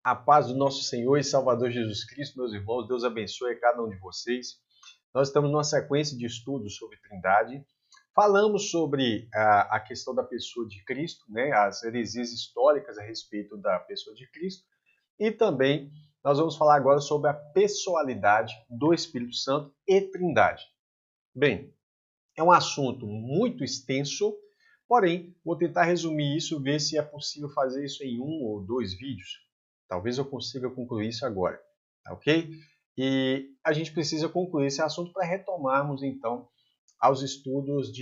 A paz do nosso Senhor e Salvador Jesus Cristo, meus irmãos, Deus abençoe cada um de vocês. Nós estamos numa sequência de estudos sobre Trindade. Falamos sobre a questão da pessoa de Cristo, né, as heresias históricas a respeito da pessoa de Cristo. E também nós vamos falar agora sobre a pessoalidade do Espírito Santo e Trindade. Bem, é um assunto muito extenso, porém, vou tentar resumir isso, ver se é possível fazer isso em 1 ou 2 vídeos. Talvez eu consiga concluir isso agora, tá ok? E a gente precisa concluir esse assunto para retomarmos, então, aos estudos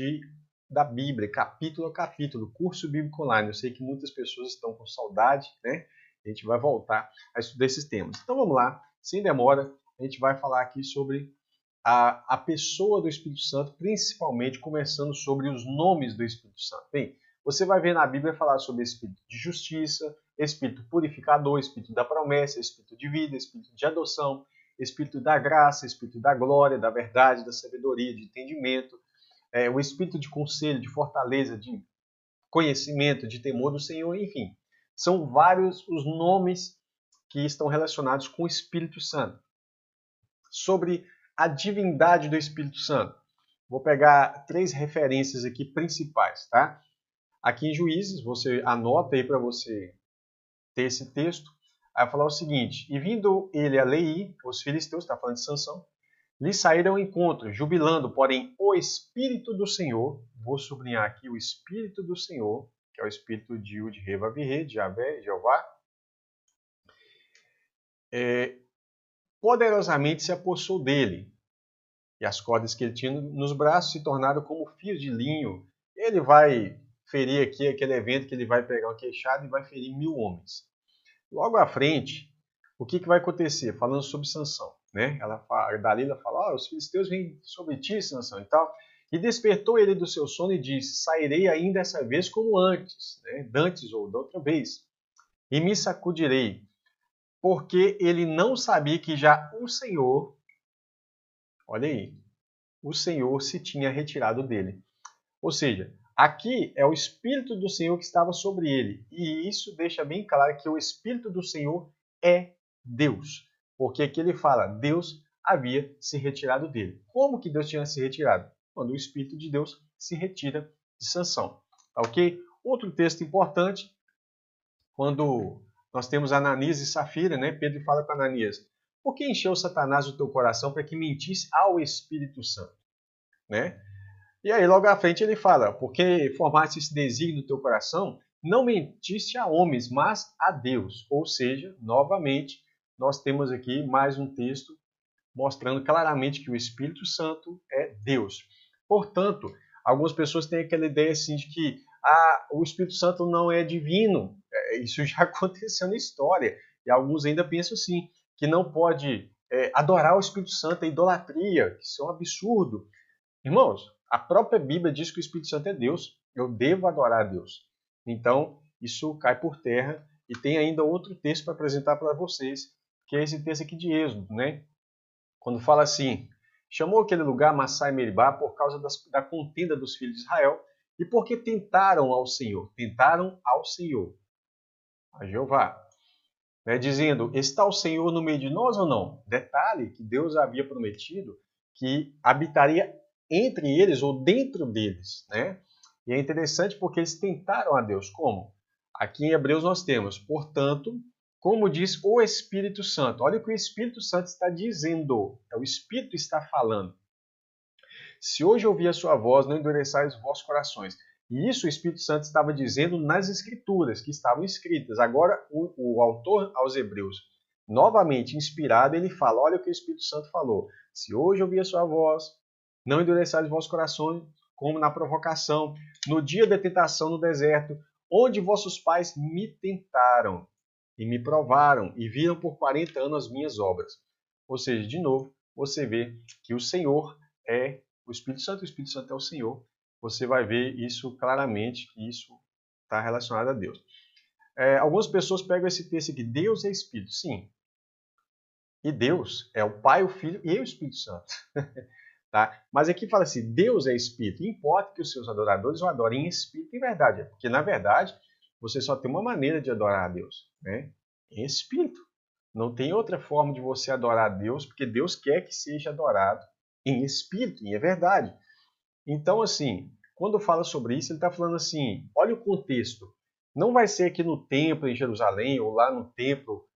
da Bíblia, capítulo a capítulo, curso bíblico online. Eu sei que muitas pessoas estão com saudade, né? A gente vai voltar a estudar esses temas. Então vamos lá, sem demora, a gente vai falar aqui sobre a pessoa do Espírito Santo, principalmente começando sobre os nomes do Espírito Santo. Bem, você vai ver na Bíblia falar sobre Espírito de justiça, Espírito purificador, Espírito da promessa, Espírito de vida, Espírito de adoção, Espírito da graça, Espírito da glória, da verdade, da sabedoria, de entendimento, o Espírito de conselho, de fortaleza, de conhecimento, de temor do Senhor, enfim. São vários os nomes que estão relacionados com o Espírito Santo. Sobre a divindade do Espírito Santo. Vou pegar 3 referências aqui principais, tá? Aqui em Juízes, você anota aí para você ter esse texto. Aí vai falar o seguinte: e vindo ele a Leí, os filisteus, está falando de Sansão, lhe saíram ao encontro, jubilando, porém o Espírito do Senhor, vou sublinhar aqui o Espírito do Senhor, que é o Espírito de Yud, Re, Vav, Re, de Javé, Jeová, poderosamente se apossou dele. E as cordas que ele tinha nos braços se tornaram como fios de linho. Ele vai ferir aqui aquele evento que ele vai pegar uma queixada e vai ferir 1000 homens. Logo à frente, o que vai acontecer? Falando sobre Sansão, né? A Dalila fala, os filisteus vêm sobre ti, Sansão, e tal. E despertou ele do seu sono e disse, sairei ainda essa vez como antes, né? Dantes ou da outra vez, e me sacudirei, porque ele não sabia que já o Senhor, olha aí, o Senhor se tinha retirado dele. Ou seja, aqui é o Espírito do Senhor que estava sobre ele. E isso deixa bem claro que o Espírito do Senhor é Deus. Porque aqui ele fala, Deus havia se retirado dele. Como que Deus tinha se retirado? Quando o Espírito de Deus se retira de Sansão. Tá ok? Outro texto importante, quando nós temos Ananias e Safira, né? Pedro fala com Ananias, por que encheu Satanás o teu coração para que mentisse ao Espírito Santo? Né? E aí, logo à frente, ele fala, porque formaste esse desígnio no teu coração, não mentiste a homens, mas a Deus. Ou seja, novamente, nós temos aqui mais um texto mostrando claramente que o Espírito Santo é Deus. Portanto, algumas pessoas têm aquela ideia assim de que o Espírito Santo não é divino. Isso já aconteceu na história. E alguns ainda pensam assim, que não pode adorar o Espírito Santo, é idolatria, que isso é um absurdo. Irmãos, a própria Bíblia diz que o Espírito Santo é Deus. Eu devo adorar a Deus. Então, isso cai por terra. E tem ainda outro texto para apresentar para vocês, que é esse texto aqui de Êxodo, né? Quando fala assim, chamou aquele lugar Massá e Meribá por causa da contenda dos filhos de Israel e porque tentaram ao Senhor. Tentaram ao Senhor, a Jeová. Né, dizendo, está o Senhor no meio de nós ou não? Detalhe que Deus havia prometido que habitaria entre eles ou dentro deles, né? E é interessante porque eles tentaram a Deus. Como? Aqui em Hebreus nós temos, portanto, como diz o Espírito Santo. Olha o que o Espírito Santo está dizendo. É o Espírito está falando. Se hoje ouvir a sua voz, não endureçais os vossos corações. E isso o Espírito Santo estava dizendo nas Escrituras, que estavam escritas. Agora, o autor aos Hebreus, novamente inspirado, ele fala, olha o que o Espírito Santo falou. Se hoje ouvir a sua voz, não endureçais os vossos corações, como na provocação, no dia da tentação no deserto, onde vossos pais me tentaram e me provaram e viram por 40 anos as minhas obras. Ou seja, de novo, você vê que o Senhor é o Espírito Santo é o Senhor. Você vai ver isso claramente, que isso está relacionado a Deus. Algumas pessoas pegam esse texto aqui, Deus é Espírito. Sim. E Deus é o Pai, o Filho e o Espírito Santo. Tá? Mas aqui fala assim, Deus é Espírito. Importa que os seus adoradores o adorem em Espírito e verdade. Porque, na verdade, você só tem uma maneira de adorar a Deus. Né? em espírito. Não tem outra forma de você adorar a Deus, porque Deus quer que seja adorado em espírito, e é verdade. Então, assim, quando fala sobre isso, ele está falando assim, olha o contexto. Não vai ser aqui no templo em Jerusalém, ou lá no templo,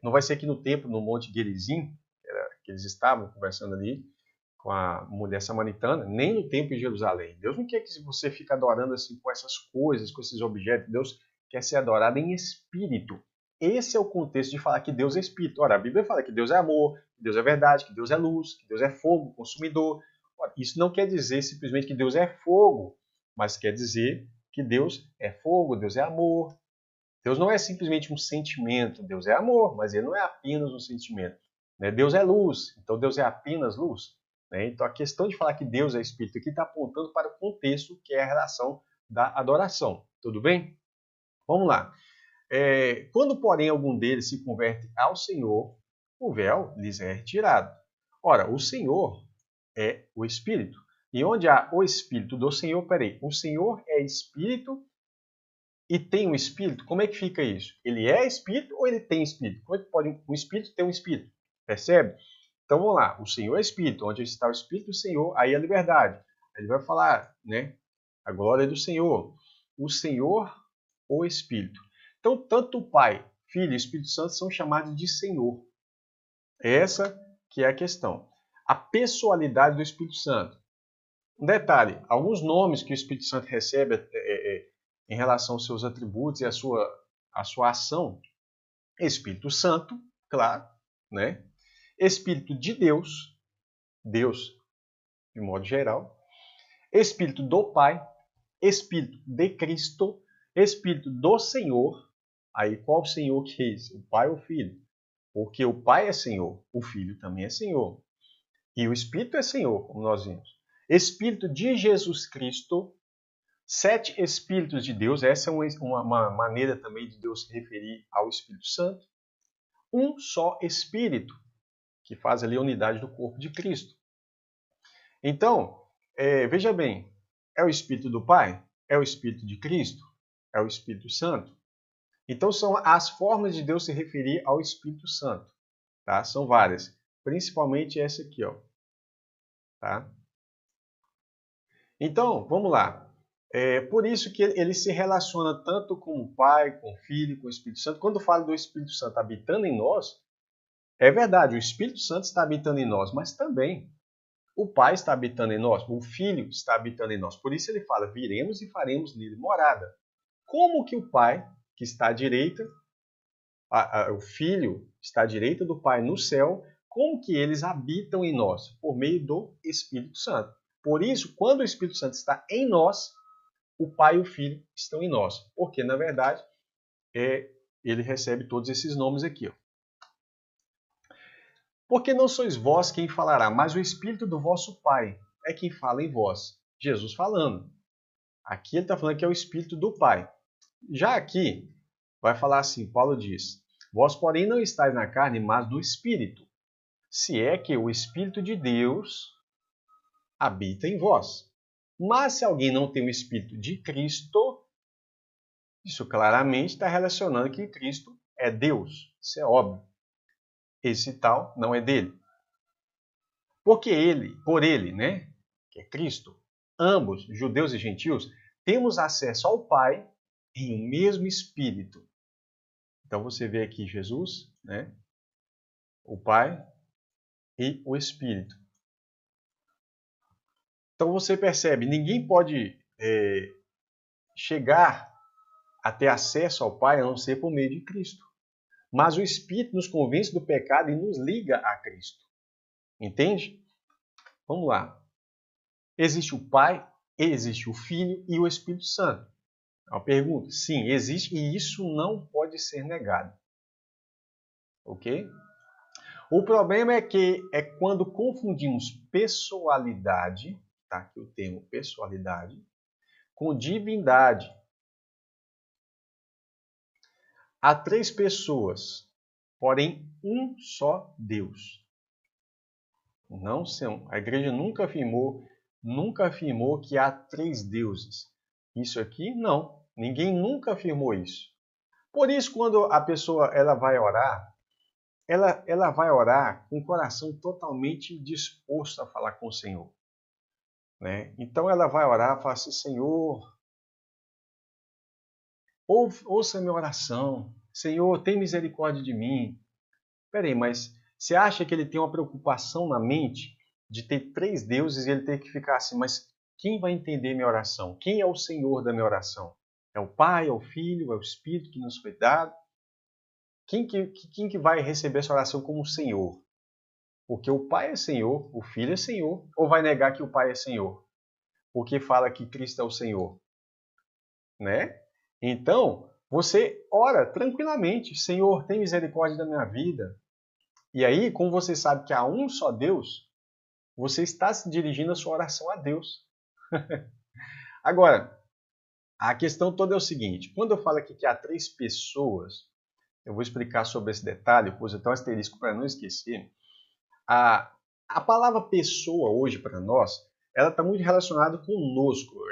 não vai ser aqui no templo, no Monte Gerizim, que eles estavam conversando ali com a mulher samaritana, nem no templo em Jerusalém. Deus não quer que você fique adorando assim com essas coisas, com esses objetos. Deus quer ser adorado em espírito. Esse é o contexto de falar que Deus é espírito. Ora, a Bíblia fala que Deus é amor, que Deus é verdade, que Deus é luz, que Deus é fogo, consumidor. Ora, isso não quer dizer simplesmente que Deus é fogo, mas quer dizer que Deus é fogo, Deus é amor. Deus não é simplesmente um sentimento, Deus é amor, mas ele não é apenas um sentimento. Deus é luz, então Deus é apenas luz. Então a questão de falar que Deus é espírito aqui está apontando para o contexto, que é a relação da adoração. Tudo bem? Vamos lá. Quando, porém, algum deles se converte ao Senhor, o véu lhes é retirado. Ora, o Senhor é o Espírito. E onde há o Espírito do Senhor, o Senhor é Espírito e tem um Espírito? Como é que fica isso? Ele é Espírito ou ele tem Espírito? Como é que pode um Espírito ter um Espírito? Percebe? Então vamos lá. O Senhor é Espírito. Onde está o Espírito do Senhor, aí é a liberdade. Ele vai falar, né? A glória do Senhor. O Senhor, o Espírito. Então, tanto o Pai, Filho e Espírito Santo são chamados de Senhor. Essa que é a questão. A pessoalidade do Espírito Santo. Um detalhe, alguns nomes que o Espírito Santo recebe em relação aos seus atributos e a sua ação. Espírito Santo, claro, né? Espírito de Deus, Deus de modo geral. Espírito do Pai, Espírito de Cristo, Espírito do Senhor. Aí qual Senhor que é esse? O Pai ou o Filho? Porque o Pai é Senhor, o Filho também é Senhor. E o Espírito é Senhor, como nós vimos. Espírito de Jesus Cristo, 7 Espíritos de Deus, essa é uma maneira também de Deus se referir ao Espírito Santo. Um só Espírito, que faz ali a unidade do corpo de Cristo. Então, veja bem, é o Espírito do Pai? É o Espírito de Cristo? É o Espírito Santo? Então, são as formas de Deus se referir ao Espírito Santo. Tá? São várias. Principalmente essa aqui. Ó. Tá? Então, vamos lá. Por isso que ele se relaciona tanto com o Pai, com o Filho, com o Espírito Santo. Quando fala do Espírito Santo habitando em nós, é verdade, o Espírito Santo está habitando em nós, mas também o Pai está habitando em nós, o Filho está habitando em nós. Por isso ele fala, viremos e faremos nele morada. Como que o Pai, que está à direita, o Filho está à direita do Pai no céu, como que eles habitam em nós? Por meio do Espírito Santo. Por isso, quando o Espírito Santo está em nós, o Pai e o Filho estão em nós. Porque, na verdade, ele recebe todos esses nomes aqui. Ó. Porque não sois vós quem falará, mas o Espírito do vosso Pai é quem fala em vós. Jesus falando. Aqui ele está falando que é o Espírito do Pai. Já aqui, vai falar assim, Paulo diz, vós, porém, não estáis na carne, mas no Espírito. Se é que o Espírito de Deus habita em vós. Mas se alguém não tem o Espírito de Cristo, isso claramente está relacionando que Cristo é Deus. Isso é óbvio. Esse tal não é dele. Porque por ele, né, que é Cristo, ambos, judeus e gentios, temos acesso ao Pai em um mesmo Espírito. Então você vê aqui Jesus, né, o Pai e o Espírito. Então você percebe, ninguém pode chegar a ter acesso ao Pai a não ser por meio de Cristo. Mas o Espírito nos convence do pecado e nos liga a Cristo. Entende? Vamos lá. Existe o Pai, existe o Filho e o Espírito Santo. É uma pergunta. Sim, existe e isso não pode ser negado. Ok? O problema é que é quando confundimos pessoalidade, tá aqui o termo pessoalidade, com divindade. Há 3 pessoas, porém um só Deus. Não são. A igreja nunca afirmou que há 3 deuses. Isso aqui não. Ninguém nunca afirmou isso. Por isso, quando a pessoa ela vai orar, ela vai orar com o coração totalmente disposto a falar com o Senhor, né? Então ela vai orar e fala assim, Senhor, ouça a minha oração. Senhor, tem misericórdia de mim. Peraí, mas você acha que ele tem uma preocupação na mente de ter três deuses e ele ter que ficar assim, mas quem vai entender minha oração? Quem é o Senhor da minha oração? É o Pai, é o Filho, é o Espírito que nos foi dado? Quem que vai receber essa oração como Senhor? Porque o Pai é Senhor, o Filho é Senhor, ou vai negar que o Pai é Senhor? Porque fala que Cristo é o Senhor, né? Então, você ora tranquilamente, Senhor, tem misericórdia da minha vida. E aí, como você sabe que há um só Deus, você está se dirigindo a sua oração a Deus. Agora, a questão toda é o seguinte: quando eu falo aqui que há três pessoas, eu vou explicar sobre esse detalhe, pus até um asterisco para não esquecer. A, a palavra pessoa hoje para nós, ela está muito relacionada conosco.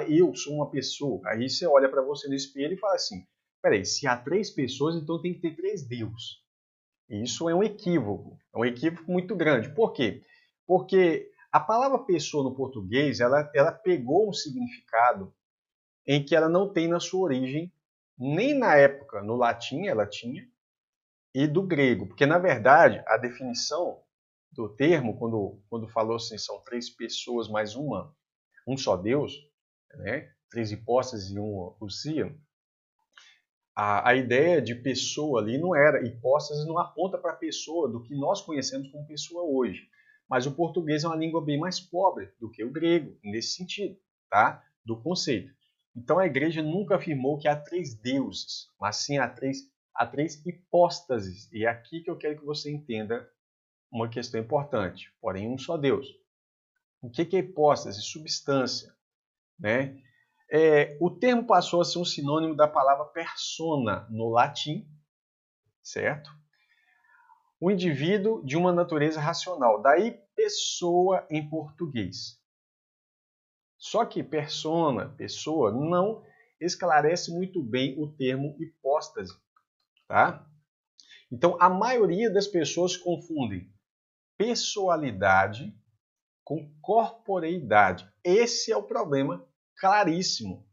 Eu sou uma pessoa. Aí você olha para você no espelho e fala assim: peraí, se há três pessoas, então tem que ter três deuses. Isso é um equívoco muito grande. Por quê? Porque a palavra pessoa no português, ela pegou um significado em que ela não tem na sua origem, nem na época no latim ela tinha, e do grego. Porque, na verdade, a definição do termo, quando falou assim, são três pessoas mais um só Deus, né? Três hipóstases e uma ousia, a ideia de pessoa ali não era, hipóstase não aponta para a pessoa do que nós conhecemos como pessoa hoje. Mas o português é uma língua bem mais pobre do que o grego, nesse sentido, tá? Do conceito. Então a igreja nunca afirmou que há três deuses, mas sim há três hipóstases. E é aqui que eu quero que você entenda uma questão importante. Porém, um só Deus. O que é hipóstase? Substância, né? O termo passou a ser um sinônimo da palavra persona no latim, certo? O indivíduo de uma natureza racional, daí pessoa em português. Só que persona, pessoa, não esclarece muito bem o termo hipóstase, tá? Então, a maioria das pessoas confundem pessoalidade com corporeidade. Esse é o problema claríssimo.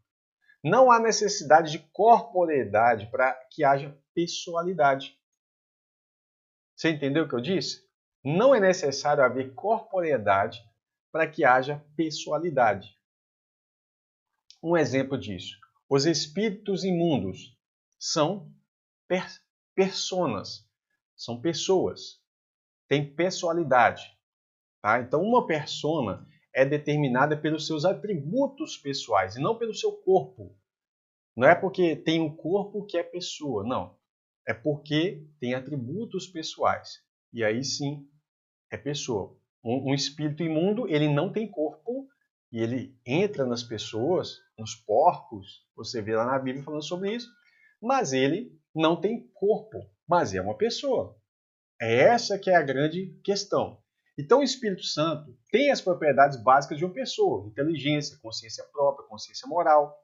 Não há necessidade de corporeidade para que haja pessoalidade. Você entendeu o que eu disse? Não é necessário haver corporeidade para que haja pessoalidade. Um exemplo disso: os espíritos imundos são personas, são pessoas, têm pessoalidade. Tá? Então, uma persona é determinada pelos seus atributos pessoais e não pelo seu corpo. Não é porque tem um corpo que é pessoa, não. É porque tem atributos pessoais. E aí sim é pessoa. Um espírito imundo, ele não tem corpo e ele entra nas pessoas, nos porcos, você vê lá na Bíblia falando sobre isso, mas ele não tem corpo, mas é uma pessoa. É essa que é a grande questão. Então o Espírito Santo tem as propriedades básicas de uma pessoa: inteligência, consciência própria, consciência moral.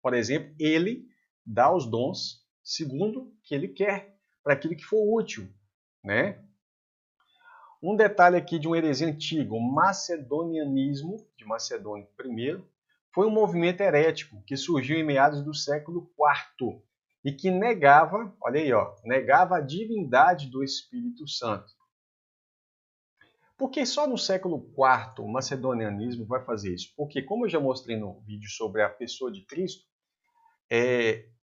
Por exemplo, ele dá os dons segundo o que ele quer, para aquilo que for útil, né? Um detalhe aqui de uma heresia antiga: o macedonianismo, de Macedônio I, foi um movimento herético que surgiu em meados do século IV e que negava, olha aí, ó, negava a divindade do Espírito Santo. Por que só no século IV o macedonianismo vai fazer isso? Porque, como eu já mostrei no vídeo sobre a pessoa de Cristo,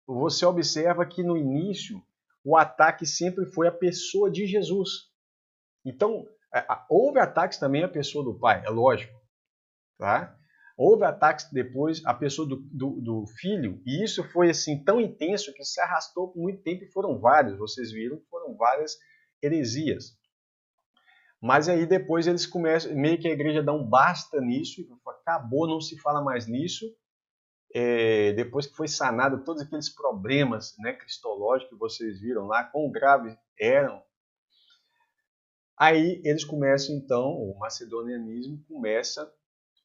você observa que no início o ataque sempre foi a pessoa de Jesus. Então, houve ataques também à pessoa do Pai, é lógico. Tá? Houve ataques depois à pessoa do Filho, e isso foi assim tão intenso que se arrastou por muito tempo e foram vários, vocês viram, foram várias heresias. Mas aí depois eles começam, meio que a igreja dá um basta nisso, e acabou, não se fala mais nisso. Depois que foi sanado todos aqueles problemas, né, cristológicos que vocês viram lá, quão graves eram, aí eles começam então, o macedonianismo começa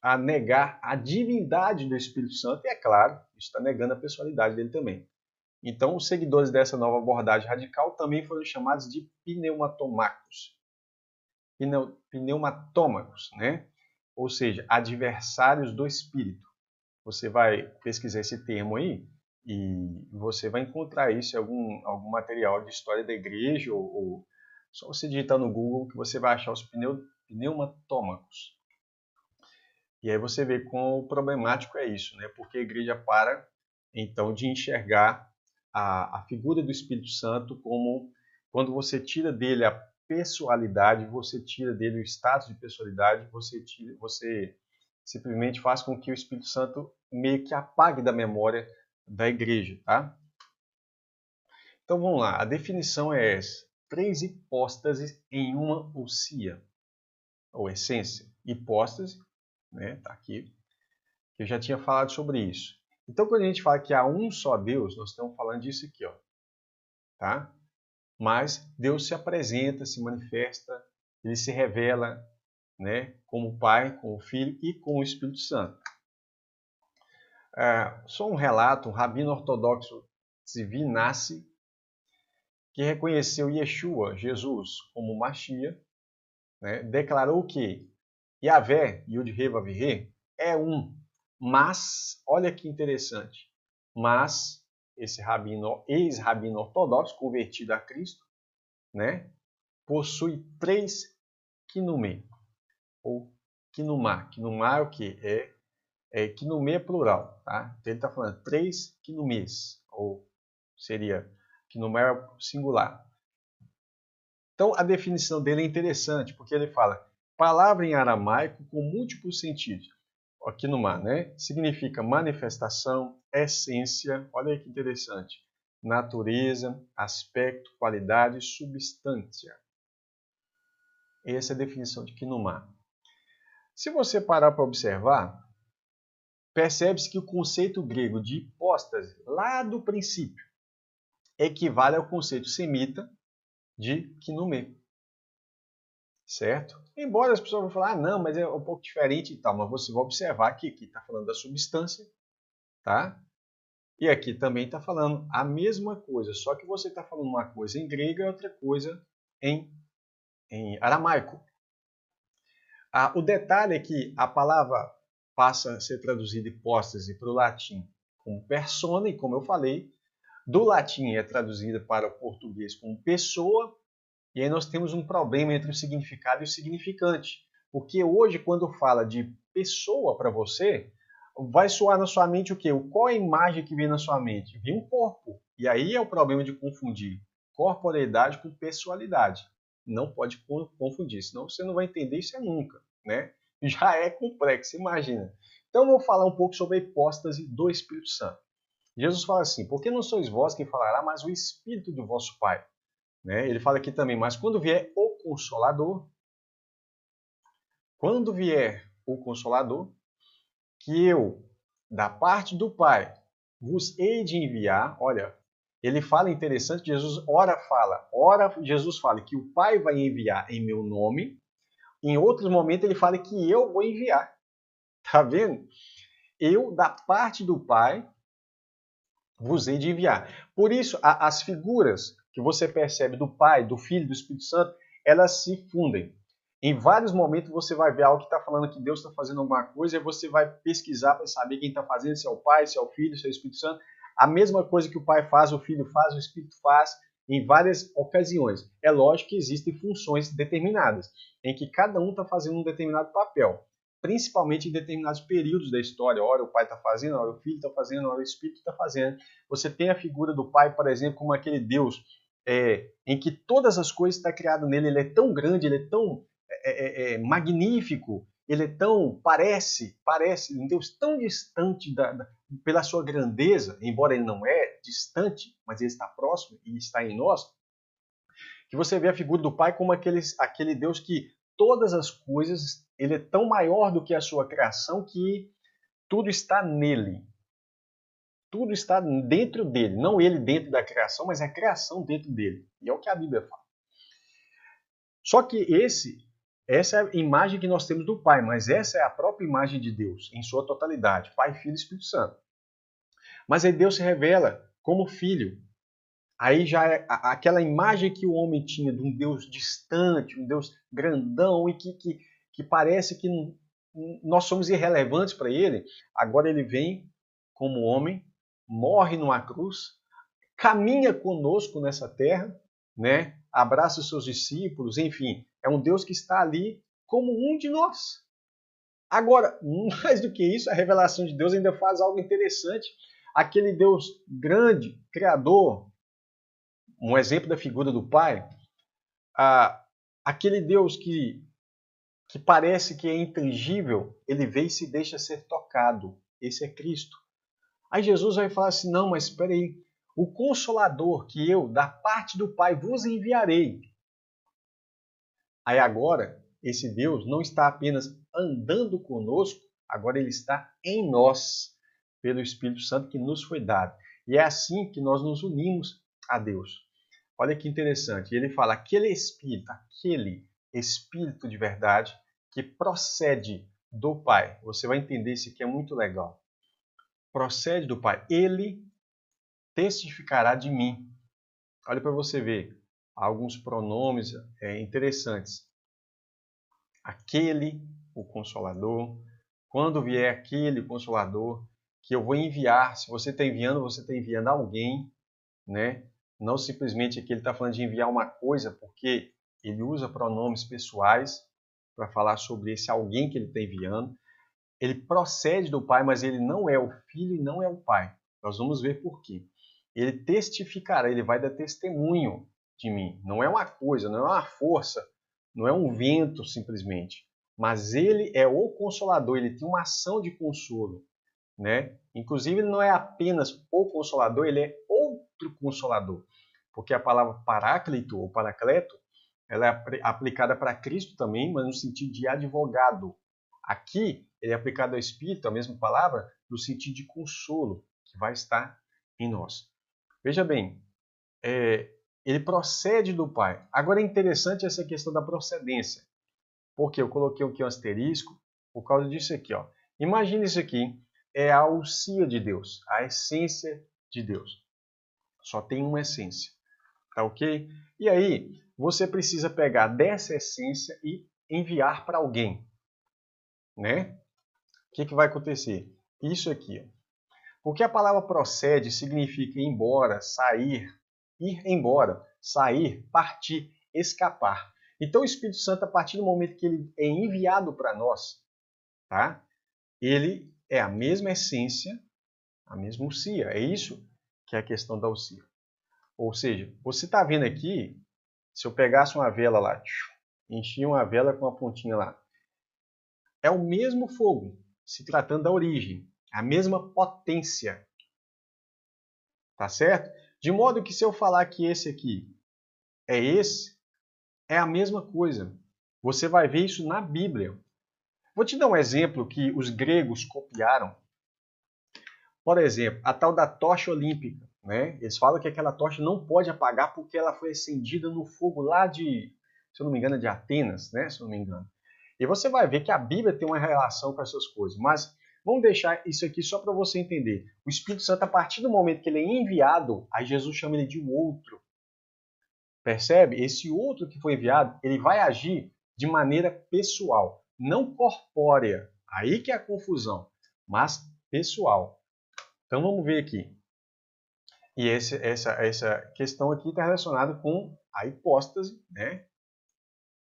a negar a divindade do Espírito Santo, e é claro, isso está negando a pessoalidade dele também. Então, os seguidores dessa nova abordagem radical também foram chamados de pneumatômacos. Pneumatômacos, né? Ou seja, adversários do espírito. Você vai pesquisar esse termo aí e você vai encontrar isso em algum material de história da igreja ou só você digitar no Google que você vai achar os pneumatômacos. E aí você vê quão problemático é isso, né? Porque a igreja para, então, de enxergar a figura do Espírito Santo como, quando você tira dele a pessoalidade, você tira dele o status de pessoalidade, você simplesmente faz com que o Espírito Santo meio que apague da memória da igreja, tá? Então vamos lá, a definição é essa: 3 hipóstases em uma ousia, ou essência. Hipóstase, né? Tá aqui. Eu já tinha falado sobre isso. Então, quando a gente fala que há um só Deus, nós estamos falando disso aqui, ó, tá? Mas Deus se apresenta, se manifesta, ele se revela, né, como Pai, como Filho e como o Espírito Santo. Só um relato, um rabino ortodoxo Tzvi Nassi, que reconheceu Yeshua, Jesus, como Mashiach, né, declarou que Yahvé, Yud-He-Vav-He, é um. Mas, olha que interessante, mas esse ex-rabino ortodoxo, convertido a Cristo, né, possui 3 kinumê, ou kinumá. Kinumá é o quê? Kinumê é plural, tá? Então ele está falando 3 kinumês, ou seria kinumá é singular. Então a definição dele é interessante, porque ele fala palavra em aramaico com múltiplos sentidos. Aqui no mar, né? Significa manifestação, essência, olha aí que interessante, natureza, aspecto, qualidade, substância. Essa é a definição de Kinumá. Se você parar para observar, percebe-se que o conceito grego de hipóstase, lá do princípio, equivale ao conceito semita de Kinumê. Certo? Embora as pessoas vão falar, não, mas é um pouco diferente e tal, mas você vai observar que aqui está falando da substância, tá? E aqui também está falando a mesma coisa, só que você está falando uma coisa em grego e outra coisa em aramaico. O detalhe é que a palavra passa a ser traduzida hipóstase para o latim como persona, e como eu falei, do latim é traduzida para o português como pessoa, e aí nós temos um problema entre o significado e o significante. Porque hoje, quando fala de pessoa para você, vai soar na sua mente o quê? Qual é a imagem que vem na sua mente? Vem um corpo. E aí é o problema de confundir corporeidade com pessoalidade. Não pode confundir, senão você não vai entender isso nunca, né? Já é complexo, imagina. Então, eu vou falar um pouco sobre a hipóstase do Espírito Santo. Jesus fala assim, porque não sois vós quem falará, mas o Espírito do vosso Pai. Né? Ele fala aqui também, mas quando vier o Consolador, que eu, da parte do Pai, vos hei de enviar, olha, ele fala interessante, Jesus Jesus fala que o Pai vai enviar em meu nome, em outros momentos ele fala que eu vou enviar. Tá vendo? Eu, da parte do Pai, vos hei de enviar. Por isso, as figuras que você percebe do Pai, do Filho, do Espírito Santo, elas se fundem. Em vários momentos você vai ver algo que está falando que Deus está fazendo alguma coisa e você vai pesquisar para saber quem está fazendo, se é o Pai, se é o Filho, se é o Espírito Santo. A mesma coisa que o Pai faz, o Filho faz, o Espírito faz, em várias ocasiões. É lógico que existem funções determinadas, em que cada um está fazendo um determinado papel, principalmente em determinados períodos da história. Ora o Pai está fazendo, ora o Filho está fazendo, ora o Espírito está fazendo. Você tem a figura do Pai, por exemplo, como aquele Deus em que todas as coisas estão criadas nele. Ele é tão grande, ele é tão magnífico, ele é tão, parece um Deus tão distante pela sua grandeza, embora ele não é distante, mas ele está próximo e está em nós, que você vê a figura do Pai como aquele Deus que todas as coisas, ele é tão maior do que a sua criação que tudo está nele. Tudo está dentro dele, não ele dentro da criação, mas a criação dentro dele. E é o que a Bíblia fala. Só que essa é a imagem que nós temos do Pai, mas essa é a própria imagem de Deus, em sua totalidade, Pai, Filho e Espírito Santo. Mas aí Deus se revela como filho. Aí já é aquela imagem que o homem tinha de um Deus distante, um Deus grandão e que parece que nós somos irrelevantes para ele. Agora ele vem como homem, morre numa cruz, caminha conosco nessa terra, né? Abraça os seus discípulos, enfim, é um Deus que está ali como um de nós. Agora, mais do que isso, a revelação de Deus ainda faz algo interessante. Aquele Deus grande, criador, um exemplo da figura do Pai, aquele Deus que parece que é intangível, ele vem e se deixa ser tocado. Esse é Cristo. Aí Jesus vai falar assim, não, mas espera aí, o Consolador que eu, da parte do Pai, vos enviarei. Aí agora, esse Deus não está apenas andando conosco, agora ele está em nós, pelo Espírito Santo que nos foi dado. E é assim que nós nos unimos a Deus. Olha que interessante, ele fala, aquele Espírito de verdade que procede do Pai. Você vai entender isso aqui, é muito legal. Procede do Pai. Ele testificará de mim. Olha para você ver alguns pronomes interessantes. Aquele, o Consolador. Quando vier aquele Consolador que eu vou enviar, se você está enviando alguém, né? Não simplesmente aqui ele está falando de enviar uma coisa, porque ele usa pronomes pessoais para falar sobre esse alguém que ele está enviando. Ele procede do Pai, mas ele não é o Filho e não é o Pai. Nós vamos ver por quê. Ele testificará, ele vai dar testemunho de mim. Não é uma coisa, não é uma força, não é um vento simplesmente. Mas ele é o Consolador, ele tem uma ação de consolo, né? Inclusive, ele não é apenas o Consolador, ele é outro Consolador. Porque a palavra paráclito ou paracleto, ela é aplicada para Cristo também, mas no sentido de advogado. Aqui, ele é aplicado ao Espírito, a mesma palavra, no sentido de consolo, que vai estar em nós. Veja bem, ele procede do Pai. Agora é interessante essa questão da procedência, porque eu coloquei aqui um asterisco por causa disso aqui. Ó. Imagine isso aqui, é a ousia de Deus, a essência de Deus. Só tem uma essência, tá ok? E aí, você precisa pegar dessa essência e enviar para alguém, né? O que vai acontecer? Isso aqui, ó. Porque a palavra procede significa ir embora, sair, ir embora, sair, partir, escapar. Então o Espírito Santo, a partir do momento que ele é enviado para nós, tá? Ele é a mesma essência, a mesma ousia. É isso que é a questão da ousia. Ou seja, você está vendo aqui, se eu pegasse uma vela lá, enchia uma vela com uma pontinha lá, é o mesmo fogo, se tratando da origem, a mesma potência. Tá certo? De modo que se eu falar que esse aqui é esse, é a mesma coisa. Você vai ver isso na Bíblia. Vou te dar um exemplo que os gregos copiaram. Por exemplo, a tal da tocha olímpica. Né? Eles falam que aquela tocha não pode apagar porque ela foi acendida no fogo lá de, se eu não me engano, de Atenas, né? Se eu não me engano. E você vai ver que a Bíblia tem uma relação com essas coisas. Mas vamos deixar isso aqui só para você entender. O Espírito Santo, a partir do momento que ele é enviado, aí Jesus chama ele de outro. Percebe? Esse outro que foi enviado, ele vai agir de maneira pessoal, não corpórea. Aí que é a confusão, mas pessoal. Então vamos ver aqui. E essa questão aqui está relacionada com a hipóstase, né?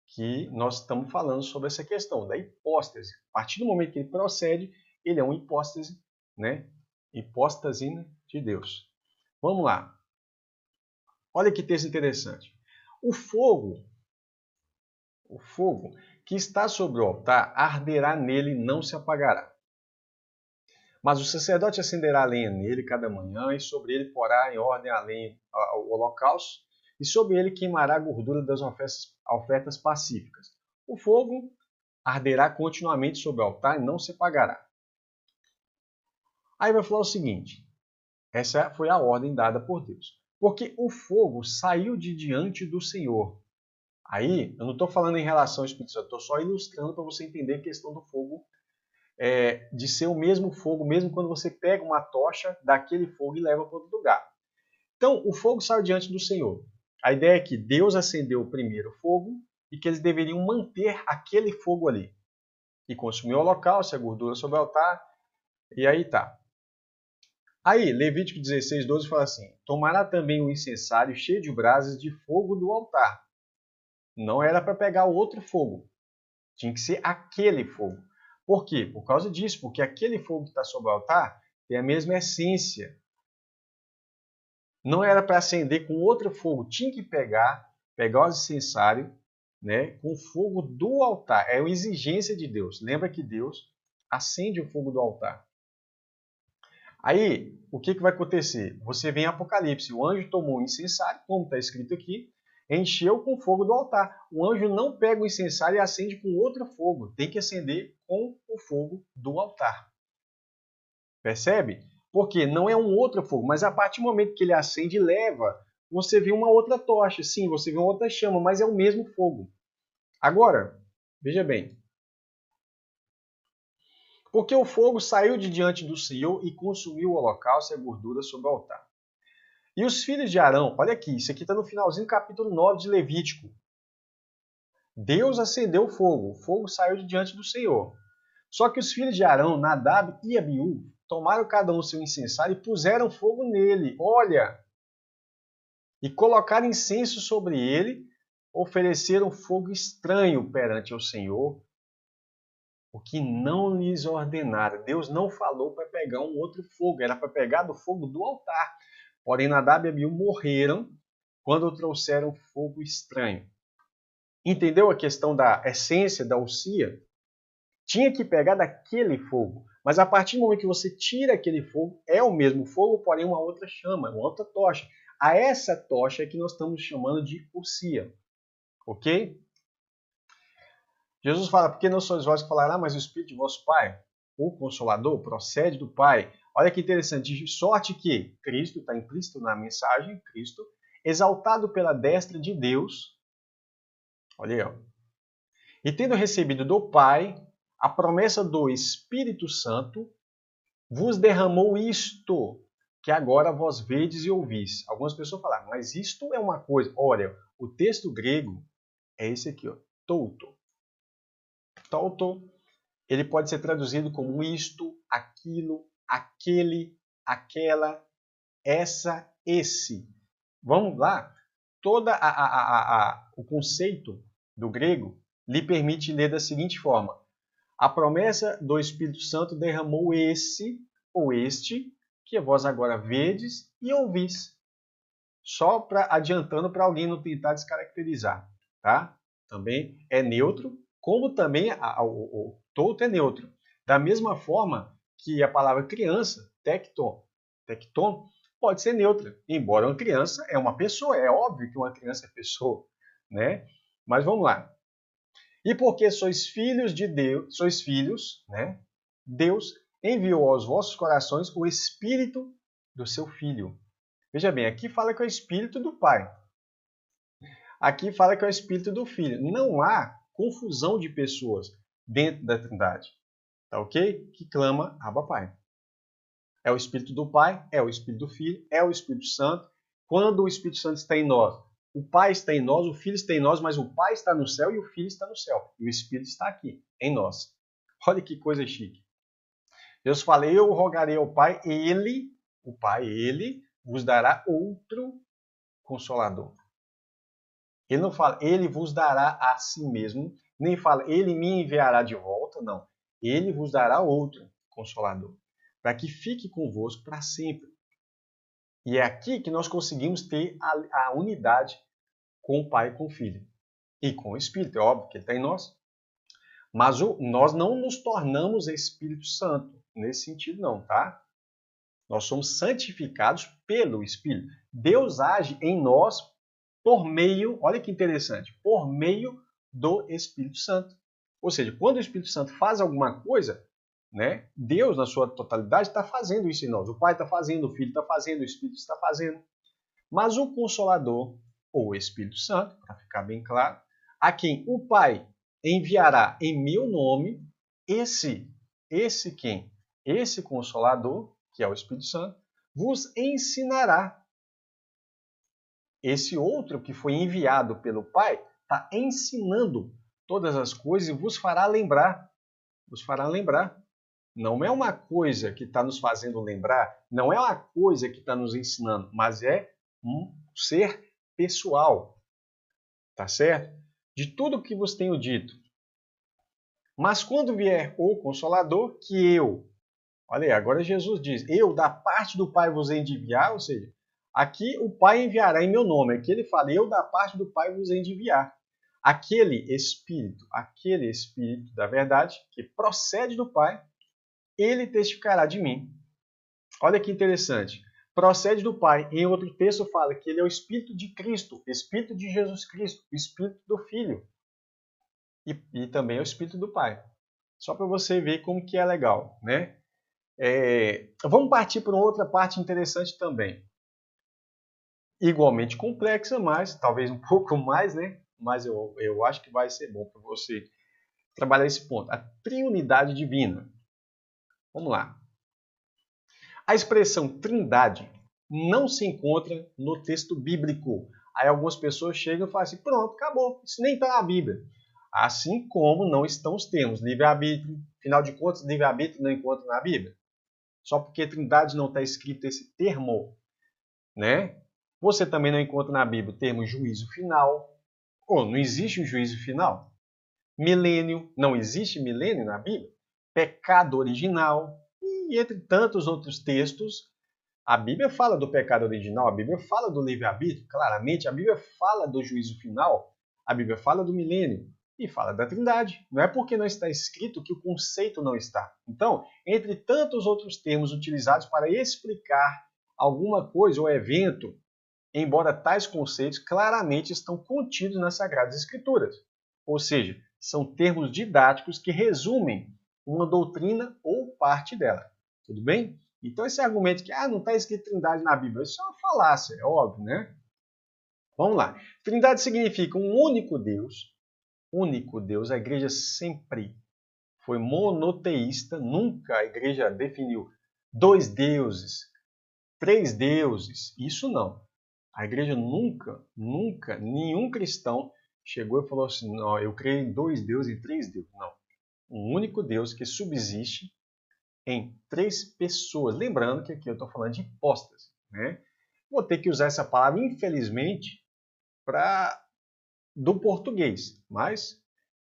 Que nós estamos falando sobre essa questão da hipóstase. A partir do momento que ele procede, ele é uma hipóstase, né? Hipóstase de Deus. Vamos lá. Olha que texto interessante. O fogo que está sobre o altar arderá nele e não se apagará. Mas o sacerdote acenderá a lenha nele cada manhã e sobre ele porá em ordem a lenha, o holocausto, e sobre ele queimará a gordura das ofertas pacíficas. O fogo arderá continuamente sobre o altar e não se apagará. Aí vai falar o seguinte, essa foi a ordem dada por Deus. Porque o fogo saiu de diante do Senhor. Aí, eu não estou falando em relação ao Espírito Santo, estou só ilustrando para você entender a questão do fogo, de ser o mesmo fogo, mesmo quando você pega uma tocha daquele fogo e leva para outro lugar. Então, o fogo saiu diante do Senhor. A ideia é que Deus acendeu o primeiro fogo e que eles deveriam manter aquele fogo ali. E consumir o holocausto, a gordura sobre o altar, e aí tá. Aí, Levítico 16, 12 fala assim: tomará também um incensário cheio de brasas de fogo do altar. Não era para pegar outro fogo. Tinha que ser aquele fogo. Por quê? Por causa disso, porque aquele fogo que está sobre o altar tem a mesma essência. Não era para acender com outro fogo. Tinha que pegar o incensário, né, com o fogo do altar. É uma exigência de Deus. Lembra que Deus acende o fogo do altar. Aí, o que vai acontecer? Você vê em Apocalipse, o anjo tomou o incensário, como está escrito aqui, encheu com o fogo do altar. O anjo não pega o incensário e acende com outro fogo. Tem que acender com o fogo do altar. Percebe? Porque não é um outro fogo, mas a partir do momento que ele acende e leva, você vê uma outra tocha. Sim, você vê uma outra chama, mas é o mesmo fogo. Agora, veja bem. Porque o fogo saiu de diante do Senhor e consumiu o holocausto e a gordura sobre o altar. E os filhos de Arão, olha aqui, isso aqui está no finalzinho do capítulo 9 de Levítico. Deus acendeu o fogo saiu de diante do Senhor. Só que os filhos de Arão, Nadab e Abiú, tomaram cada um seu incensário e puseram fogo nele. Olha! E colocaram incenso sobre ele, ofereceram fogo estranho perante o Senhor, o que não lhes ordenara. Deus não falou para pegar um outro fogo, era para pegar do fogo do altar. Porém, Nadab e Abiú morreram quando trouxeram fogo estranho. Entendeu a questão da essência da usia? Tinha que pegar daquele fogo. Mas a partir do momento que você tira aquele fogo, é o mesmo fogo, porém uma outra chama, uma outra tocha. A essa tocha é que nós estamos chamando de usia. Ok? Jesus fala, porque não sois vós que falará, mas o Espírito de vosso Pai, o Consolador, procede do Pai. Olha que interessante, de sorte que Cristo, está implícito na mensagem, Cristo, exaltado pela destra de Deus, olha aí, ó, e tendo recebido do Pai a promessa do Espírito Santo, vos derramou isto, que agora vós vedes e ouvis. Algumas pessoas falam, mas isto é uma coisa. Olha, o texto grego é esse aqui, ó, touto. Touto, ele pode ser traduzido como isto, aquilo, aquele, aquela, essa, esse. Vamos lá? Todo o conceito do grego lhe permite ler da seguinte forma: a promessa do Espírito Santo derramou esse ou este, que vós agora vedes e ouvis. Só adiantando para alguém não tentar descaracterizar. Tá? Também é neutro, como também o touto é neutro. Da mesma forma que a palavra criança, tecton, pode ser neutra. Embora uma criança é uma pessoa, é óbvio que uma criança é pessoa. Né? Mas vamos lá. E porque sois filhos de Deus, sois filhos, né? Deus enviou aos vossos corações o Espírito do seu Filho. Veja bem, aqui fala que é o Espírito do Pai. Aqui fala que é o Espírito do Filho. Não há confusão de pessoas dentro da Trindade. Tá ok? Que clama Abba Pai. É o Espírito do Pai, é o Espírito do Filho, é o Espírito Santo. Quando o Espírito Santo está em nós, o Pai está em nós, o Filho está em nós, mas o Pai está no céu e o Filho está no céu. E o Espírito está aqui, em nós. Olha que coisa chique. Deus fala, eu rogarei ao Pai, Ele, o Pai, Ele vos dará outro Consolador. Ele não fala, Ele vos dará a si mesmo, nem fala, Ele me enviará de volta, não. Ele vos dará outro Consolador, para que fique convosco para sempre. E é aqui que nós conseguimos ter a unidade com o Pai e com o Filho. E com o Espírito, é óbvio que ele está em nós. Mas nós não nos tornamos Espírito Santo, nesse sentido não, tá? Nós somos santificados pelo Espírito. Deus age em nós por meio, olha que interessante, por meio do Espírito Santo. Ou seja, quando o Espírito Santo faz alguma coisa, né, Deus, na sua totalidade, está fazendo isso em nós. O Pai está fazendo, o Filho está fazendo, o Espírito está fazendo. Mas o Consolador, ou Espírito Santo, para ficar bem claro, a quem o Pai enviará em meu nome, esse quem? Esse Consolador, que é o Espírito Santo, vos ensinará esse outro que foi enviado pelo Pai está ensinando todas as coisas e vos fará lembrar. Vos fará lembrar. Não é uma coisa que está nos fazendo lembrar, não é uma coisa que está nos ensinando, mas é um ser pessoal. Tá certo? De tudo que vos tenho dito. Mas quando vier o Consolador, que eu, olha aí, agora Jesus diz, eu da parte do Pai vos hei de enviar, ou seja, aqui o Pai enviará em meu nome. Aqui ele fala, eu da parte do Pai vos hei de enviar. Aquele Espírito da verdade, que procede do Pai, ele testificará de mim. Olha que interessante. Procede do Pai. Em outro texto fala que ele é o Espírito de Cristo, Espírito de Jesus Cristo, o Espírito do Filho. E também é o Espírito do Pai. Só para você ver como que é legal, né? Vamos partir para uma outra parte interessante também. Igualmente complexa, mas talvez um pouco mais, né? Mas eu acho que vai ser bom para você trabalhar esse ponto. A Trindade Divina. Vamos lá. A expressão Trindade não se encontra no texto bíblico. Aí algumas pessoas chegam e falam assim, pronto, acabou, isso nem está na Bíblia. Assim como não estão os termos livre-arbítrio, afinal de contas, livre-arbítrio não encontra na Bíblia. Só porque Trindade não está escrito esse termo, né? Você também não encontra na Bíblia o termo juízo final, ou não existe um juízo final. Milênio, não existe milênio na Bíblia. Pecado original, e entre tantos outros textos, a Bíblia fala do pecado original, a Bíblia fala do livre-arbítrio, claramente, a Bíblia fala do juízo final, a Bíblia fala do milênio e fala da Trindade. Não é porque não está escrito que o conceito não está. Então, entre tantos outros termos utilizados para explicar alguma coisa ou evento, embora tais conceitos claramente estão contidos nas Sagradas Escrituras. Ou seja, são termos didáticos que resumem uma doutrina ou parte dela. Tudo bem? Então esse argumento que não está escrito Trindade na Bíblia, isso é uma falácia, é óbvio, né? Vamos lá. Trindade significa um único Deus. Único Deus. A igreja sempre foi monoteísta, nunca a igreja definiu 2 deuses, 3 deuses. Isso não. A igreja nunca, nenhum cristão chegou e falou assim, não, eu creio em 2 deuses e 3 deuses. Não. Um único Deus que subsiste em 3 pessoas. Lembrando que aqui eu estou falando de hipóstase, né? Vou ter que usar essa palavra, infelizmente, do português, mas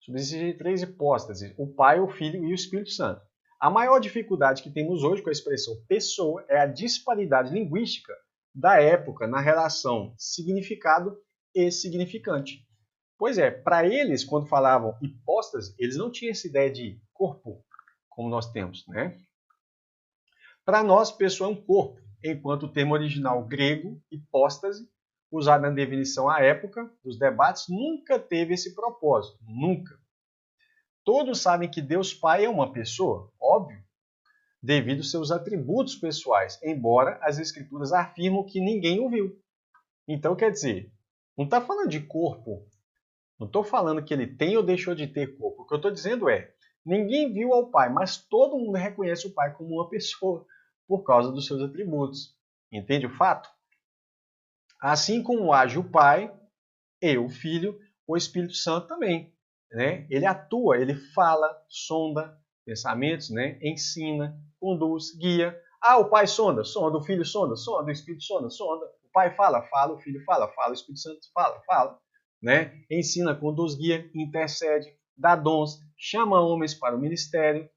subsiste em 3 hipóstases, o Pai, o Filho e o Espírito Santo. A maior dificuldade que temos hoje com a expressão pessoa é a disparidade linguística da época na relação significado e significante. Pois é, para eles, quando falavam hipóstase, eles não tinham essa ideia de corpo, como nós temos, né? Para nós, pessoa é um corpo, enquanto o termo original grego, hipóstase, usado na definição à época dos debates, nunca teve esse propósito. Nunca. Todos sabem que Deus Pai é uma pessoa, óbvio, devido aos seus atributos pessoais, embora as Escrituras afirmam que ninguém o viu. Então, quer dizer, não está falando de corpo, não estou falando que ele tem ou deixou de ter corpo. O que eu estou dizendo é, ninguém viu ao Pai, mas todo mundo reconhece o Pai como uma pessoa, por causa dos seus atributos. Entende o fato? Assim como age o Pai e o Filho, o Espírito Santo também. Né? Ele atua, ele fala, sonda pensamentos, né? Ensina, conduz, guia. O Pai sonda, sonda, o Filho sonda, sonda, o Espírito sonda, sonda. O Pai fala, fala, o Filho fala, fala, o Espírito Santo fala, fala. Né? Ensina, conduz, guia, intercede, dá dons, chama homens para o ministério,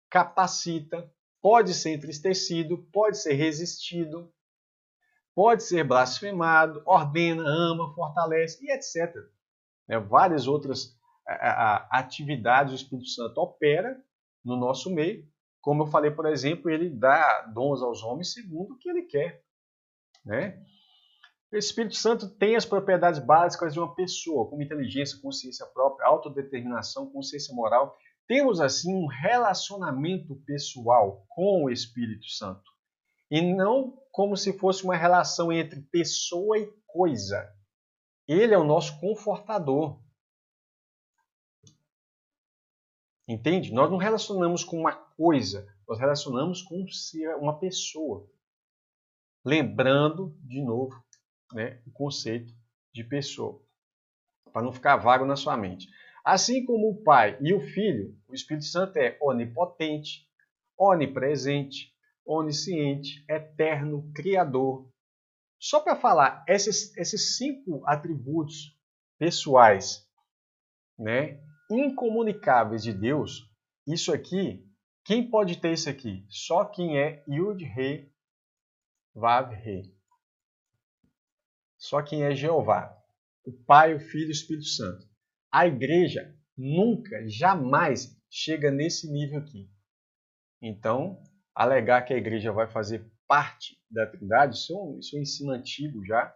capacita, pode ser entristecido, pode ser resistido, pode ser blasfemado, ordena, ama, fortalece e etc. Várias outras atividades o Espírito Santo opera no nosso meio. Como eu falei, por exemplo, ele dá dons aos homens segundo o que ele quer. Né? O Espírito Santo tem as propriedades básicas de uma pessoa, como inteligência, consciência própria, autodeterminação, consciência moral. Temos, assim, um relacionamento pessoal com o Espírito Santo. E não como se fosse uma relação entre pessoa e coisa. Ele é o nosso confortador. Entende? Nós não relacionamos com uma coisa, nós relacionamos com uma pessoa. Lembrando, de novo, né, o conceito de pessoa, para não ficar vago na sua mente. Assim como o Pai e o Filho, o Espírito Santo é onipotente, onipresente, onisciente, eterno, criador. Só para falar, esses 5 atributos pessoais, né, incomunicáveis de Deus, isso aqui, quem pode ter isso aqui? Só quem é Yud, Re, Vav, Re. Só quem é Jeová. O Pai, o Filho e o Espírito Santo. A igreja nunca, jamais chega nesse nível aqui. Então, alegar que a igreja vai fazer parte da Trindade, isso é um ensino antigo já,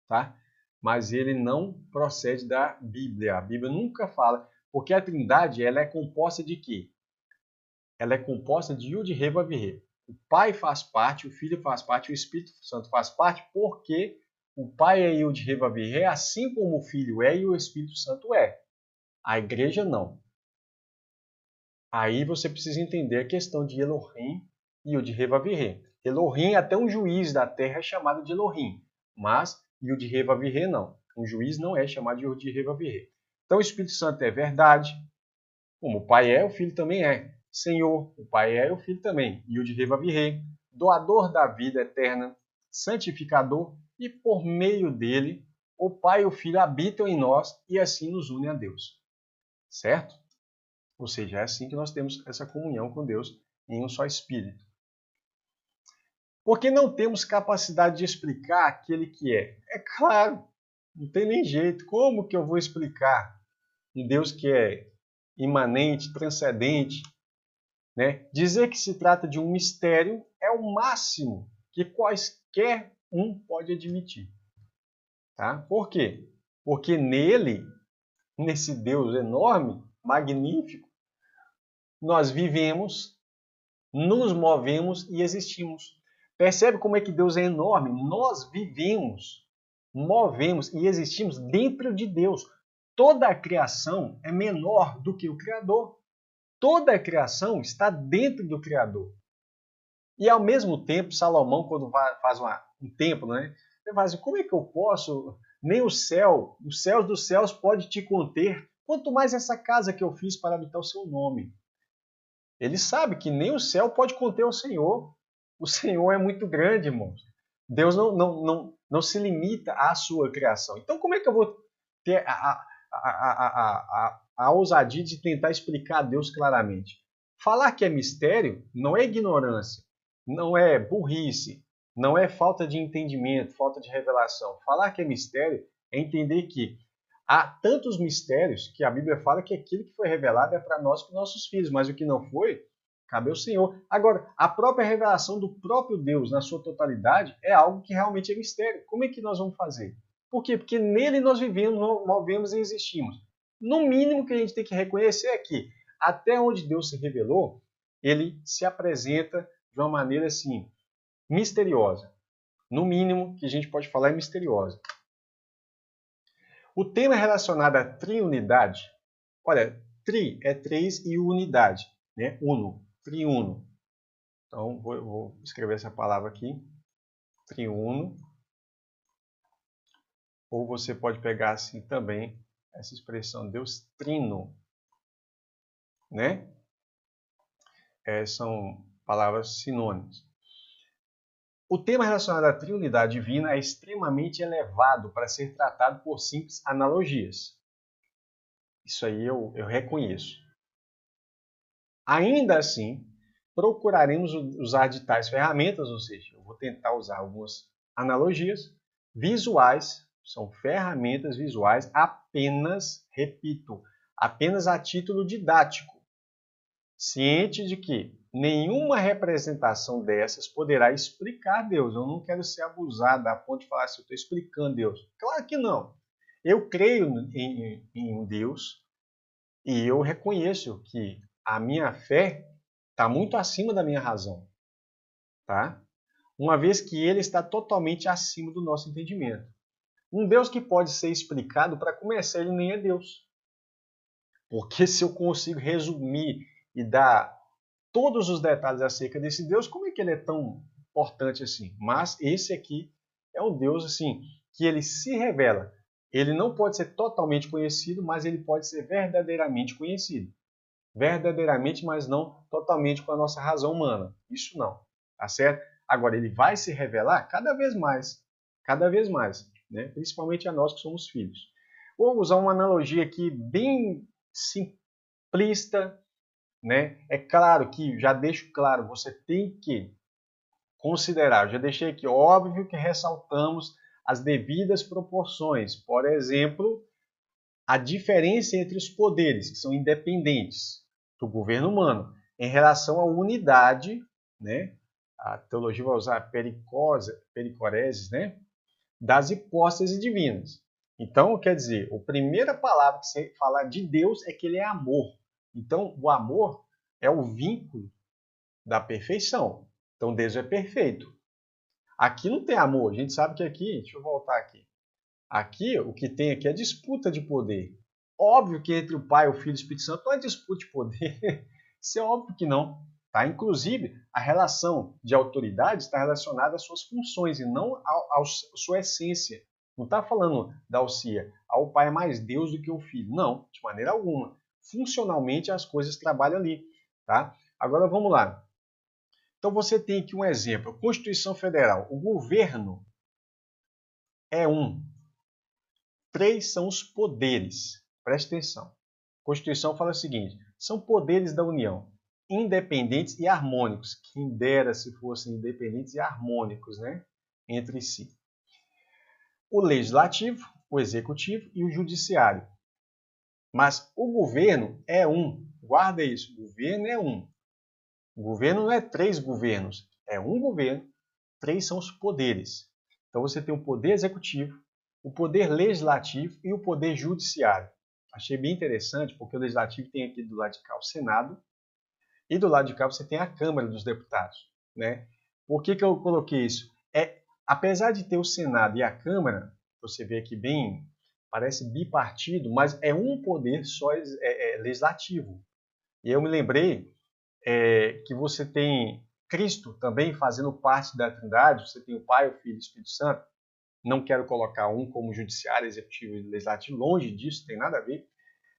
tá? Mas ele não procede da Bíblia. A Bíblia nunca fala, porque a Trindade ela é composta de quê? Ela é composta de Yud, Re, Vav, Re. O Pai faz parte, o Filho faz parte, o Espírito Santo faz parte, porque o Pai é Yud, Re, Vav, Re, assim como o Filho é e o Espírito Santo é. A igreja não. Aí você precisa entender a questão de Elohim e Yud, Re, Vav, Re. Elohim, até um juiz da terra é chamado de Elohim, mas Yud, Re, Vav, Re não. Um juiz não é chamado de Yud, Re, Vav, Re. Então o Espírito Santo é verdade, como o Pai é, o Filho também é. Senhor, o Pai é e o Filho também. Yud, Re, Vav, Re, doador da vida eterna, santificador, e por meio dele, o Pai e o Filho habitam em nós e assim nos unem a Deus. Certo? Ou seja, é assim que nós temos essa comunhão com Deus em um só Espírito. Porque não temos capacidade de explicar aquele que é? É claro, não tem nem jeito. Como que eu vou explicar um Deus que é imanente, transcendente, né? Dizer que se trata de um mistério é o máximo que quaisquer um pode admitir. Tá? Por quê? Porque nele, nesse Deus enorme, magnífico, nós vivemos, nos movemos e existimos. Percebe como é que Deus é enorme? Nós vivemos, movemos e existimos dentro de Deus. Toda a criação é menor do que o Criador. Toda a criação está dentro do Criador. E ao mesmo tempo, Salomão, quando faz um templo, né, ele fala assim, como é que eu posso, nem os céus dos céus pode te conter, quanto mais essa casa que eu fiz para habitar o seu nome. Ele sabe que nem o céu pode conter o Senhor. O Senhor é muito grande, irmãos. Deus não se limita à sua criação. Então, como é que eu vou ter a ousadia de tentar explicar a Deus claramente? Falar que é mistério não é ignorância, não é burrice, não é falta de entendimento, falta de revelação. Falar que é mistério é entender que há tantos mistérios que a Bíblia fala que aquilo que foi revelado é para nós e para nossos filhos, mas o que não foi, cabe ao Senhor. Agora, a própria revelação do próprio Deus na sua totalidade é algo que realmente é mistério. Como é que nós vamos fazer? Por quê? Porque nele nós vivemos, movemos e existimos. No mínimo que a gente tem que reconhecer é que até onde Deus se revelou, ele se apresenta de uma maneira assim, misteriosa. No mínimo que a gente pode falar é misteriosa. O tema relacionado à triunidade, olha, tri é três e unidade, né? Uno, triuno. Então, vou escrever essa palavra aqui, triuno. Ou você pode pegar assim também essa expressão Deus trino, né? São palavras sinônimas. O tema relacionado à triunidade divina é extremamente elevado para ser tratado por simples analogias. Isso aí eu reconheço. Ainda assim, procuraremos usar de tais ferramentas, ou seja, eu vou tentar usar algumas analogias visuais, são ferramentas visuais apenas, repito, apenas a título didático, ciente de que nenhuma representação dessas poderá explicar Deus. Eu não quero ser abusado a ponto de falar assim, eu estou explicando Deus. Claro que não. Eu creio em Deus e eu reconheço que a minha fé está muito acima da minha razão, tá? Uma vez que ele está totalmente acima do nosso entendimento. Um Deus que pode ser explicado, para começar, ele nem é Deus. Porque se eu consigo resumir e dar todos os detalhes acerca desse Deus, como é que ele é tão importante assim? Mas esse aqui é um Deus assim que ele se revela. Ele não pode ser totalmente conhecido, mas ele pode ser verdadeiramente conhecido. Verdadeiramente, mas não totalmente com a nossa razão humana. Isso não, tá certo? Agora, ele vai se revelar cada vez mais, né? Principalmente a nós que somos filhos. Vou usar uma analogia aqui bem simplista, né? É claro que, já deixo claro, você tem que considerar, já deixei aqui, óbvio que ressaltamos as devidas proporções. Por exemplo, a diferença entre os poderes, que são independentes do governo humano, em relação à unidade, né? A teologia vai usar pericoreses, né? Das hipóstases divinas. Então, quer dizer, a primeira palavra que você falar de Deus é que ele é amor. Então, o amor é o vínculo da perfeição. Então, Deus é perfeito. Aqui não tem amor. A gente sabe que aqui, deixa eu voltar aqui. Aqui, o que tem aqui é disputa de poder. Óbvio que entre o Pai, o Filho e o Espírito Santo não é disputa de poder. Isso é óbvio que não. Tá? Inclusive, a relação de autoridade está relacionada às suas funções e não à sua essência. Não está falando da Alcia, o Pai é mais Deus do que o Filho. Não, de maneira alguma. Funcionalmente, as coisas trabalham ali. Tá? Agora, vamos lá. Então, você tem aqui um exemplo. Constituição Federal. O governo é um. 3 são os poderes. Preste atenção. A Constituição fala o seguinte: são poderes da União, independentes e harmônicos. Quem dera se fossem independentes e harmônicos, né? Entre si. O legislativo, o executivo e o judiciário. Mas o governo é um. Guarda isso. O governo é um. O governo não é 3 governos. É um governo. 3 são os poderes. Então você tem o poder executivo, o poder legislativo e o poder judiciário. Achei bem interessante, porque o legislativo tem aqui do lado de cá o Senado e do lado de cá você tem a Câmara dos Deputados, né? Por que eu coloquei isso? Apesar de ter o Senado e a Câmara, você vê aqui bem, parece bipartido, mas é um poder só legislativo. E eu me lembrei que você tem Cristo também fazendo parte da Trindade, você tem o Pai, o Filho e o Espírito Santo. Não quero colocar um como judiciário, executivo e legislativo, longe disso, tem nada a ver.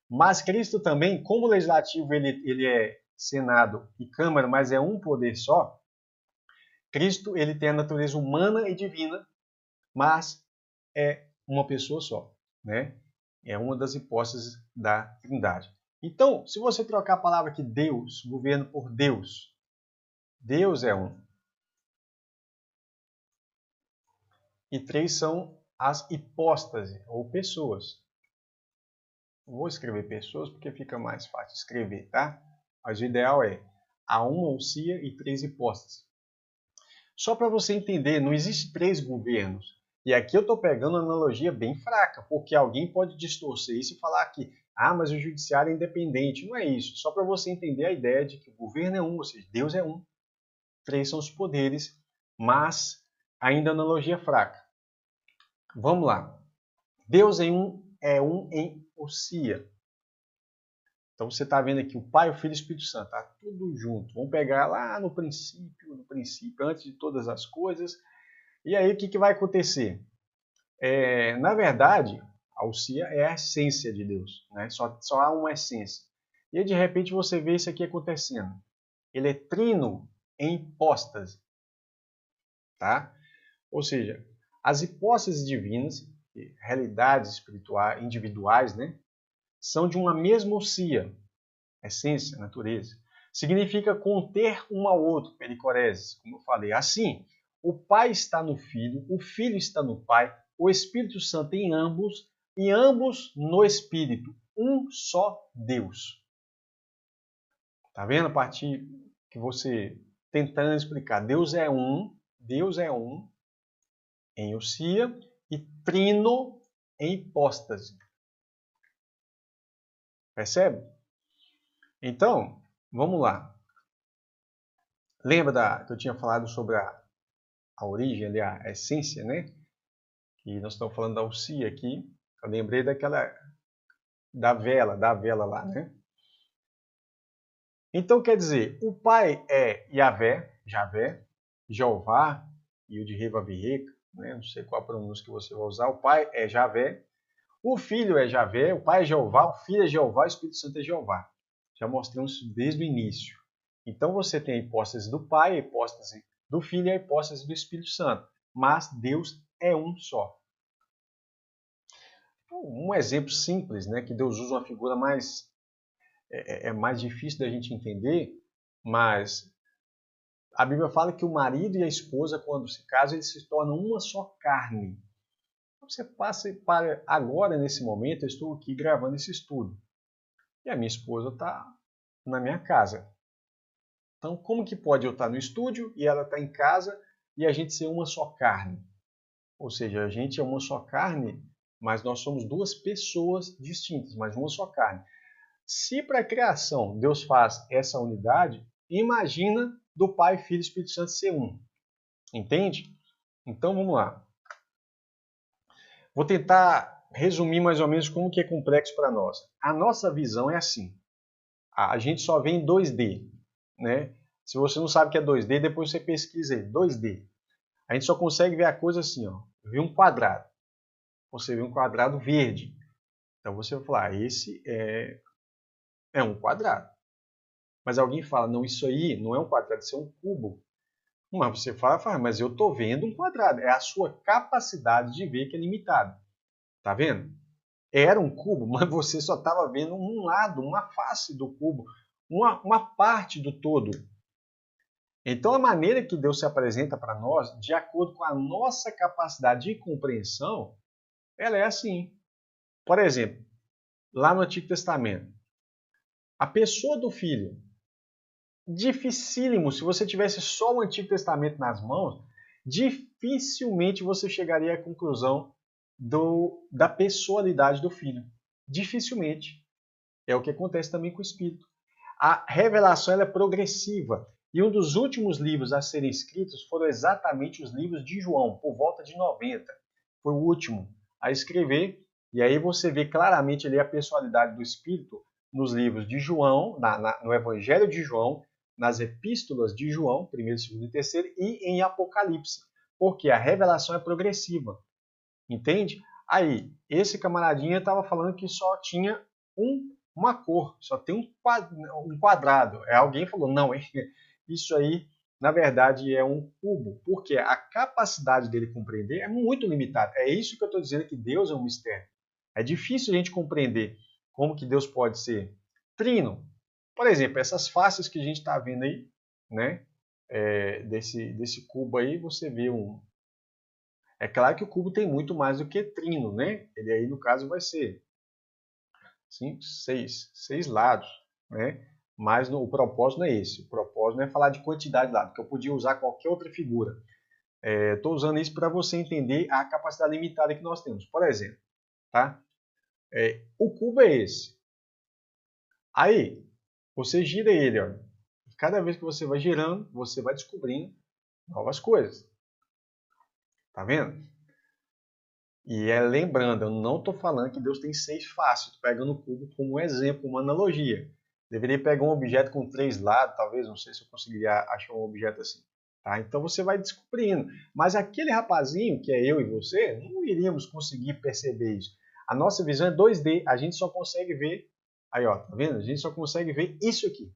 Mas Cristo também, como legislativo ele é Senado e Câmara, mas é um poder só, Cristo ele tem a natureza humana e divina, mas é uma pessoa só, né? É uma das hipóteses da Trindade. Então, se você trocar a palavra aqui Deus, governo por Deus, Deus é um. E 3 são as hipóstases, ou pessoas. Vou escrever pessoas porque fica mais fácil escrever, tá? Mas o ideal é a uma ousia e 3 hipóstases. Só para você entender, não existe 3 governos. E aqui eu estou pegando uma analogia bem fraca, porque alguém pode distorcer isso e falar que, mas o judiciário é independente. Não é isso. Só para você entender a ideia de que o governo é um, ou seja, Deus é um. 3 são os poderes, mas ainda analogia fraca. Vamos lá. Deus é um em ousia. Então você está vendo aqui o Pai, o Filho e o Espírito Santo, está tudo junto. Vamos pegar lá no princípio, antes de todas as coisas. E aí o que vai acontecer? Na verdade, a ousia é a essência de Deus, né? Só há uma essência. E aí, de repente você vê isso aqui acontecendo. Ele é trino em hipóstase, tá? Ou seja, as hipóstases divinas, realidades espirituais, individuais, né? São de uma mesma ousia, essência, natureza. Significa conter um ao outro, pericoreses, como eu falei. Assim, o Pai está no Filho, o Filho está no Pai, o Espírito Santo em ambos, e ambos no Espírito. Um só Deus. Tá vendo a partir que você tentando explicar? Deus é um em ousia e trino em hipóstase. Percebe? Então, vamos lá. Lembra que eu tinha falado sobre a origem, ali, a essência, né? E nós estamos falando da ousia aqui. Eu lembrei da vela lá, né? Então, quer dizer, o Pai é Javé, Jeová, Yud-Heh-Vav-Heh, né? Não sei qual a pronúncia que você vai usar. O Pai é Javé, o Filho é Javé, o Pai é Jeová, o Filho é Jeová, o Espírito Santo é Jeová. Já mostramos isso desde o início. Então você tem a hipóstase do Pai, a hipóstase do Filho e a hipóstase do Espírito Santo. Mas Deus é um só. Um exemplo simples, né, que Deus usa uma figura mais mais difícil da gente entender, mas a Bíblia fala que o marido e a esposa, quando se casam, eles se tornam uma só carne. Você passa para agora, nesse momento, eu estou aqui gravando esse estudo. E a minha esposa está na minha casa. Então, como que pode eu estar no estúdio e ela está em casa e a gente ser uma só carne? Ou seja, a gente é uma só carne, mas nós somos duas pessoas distintas, mas uma só carne. Se para a criação Deus faz essa unidade, imagina do Pai, Filho e Espírito Santo ser um. Entende? Então vamos lá. Vou tentar resumir mais ou menos como que é complexo para nós. A nossa visão é assim. A gente só vê em 2D, né? Se você não sabe o que é 2D, depois você pesquisa aí, 2D. A gente só consegue ver a coisa assim, ó. Vê um quadrado. Você vê um quadrado verde. Então você vai falar, esse é um quadrado. Mas alguém fala, não, isso aí não é um quadrado, isso é um cubo. Mas você fala, mas eu estou vendo um quadrado. É a sua capacidade de ver que é limitada. Tá vendo? Era um cubo, mas você só estava vendo um lado, uma face do cubo, uma parte do todo. Então a maneira que Deus se apresenta para nós, de acordo com a nossa capacidade de compreensão, ela é assim. Por exemplo, lá no Antigo Testamento, a pessoa do filho, dificílimo, se você tivesse só o Antigo Testamento nas mãos, dificilmente você chegaria à conclusão da pessoalidade do filho. Dificilmente. É o que acontece também com o Espírito. A revelação ela é progressiva. E um dos últimos livros a serem escritos foram exatamente os livros de João, por volta de 90. Foi o último a escrever. E aí você vê claramente ali a personalidade do Espírito nos livros de João, no Evangelho de João, nas epístolas de João, 1º, 2º e 3º, e em Apocalipse. Porque a revelação é progressiva. Entende? Aí, esse camaradinha estava falando que só tinha uma cor, só tem um quadrado. Alguém falou, não, isso aí, na verdade, é um cubo, porque a capacidade dele compreender é muito limitada. É isso que eu estou dizendo, que Deus é um mistério. É difícil a gente compreender como que Deus pode ser trino. Por exemplo, essas faces que a gente está vendo aí, né? Desse cubo aí, você vê um... É claro que o cubo tem muito mais do que trino, né? Ele aí, no caso, vai ser 5, 6 lados, né? Mas o propósito não é esse. O propósito não é falar de quantidade de lados, porque eu podia usar qualquer outra figura. Estou usando isso para você entender a capacidade limitada que nós temos. Por exemplo, tá? O cubo é esse. Aí, você gira ele, ó. Cada vez que você vai girando, você vai descobrindo novas coisas. Tá vendo? E lembrando, eu não estou falando que Deus tem 6 faces. Estou pegando o cubo como um exemplo, uma analogia. Deveria pegar um objeto com 3 lados, talvez, não sei se eu conseguiria achar um objeto assim. Tá? Então você vai descobrindo. Mas aquele rapazinho, que é eu e você, não iríamos conseguir perceber isso. A nossa visão é 2D, a gente só consegue ver... Aí, ó, tá vendo? A gente só consegue ver isso aqui.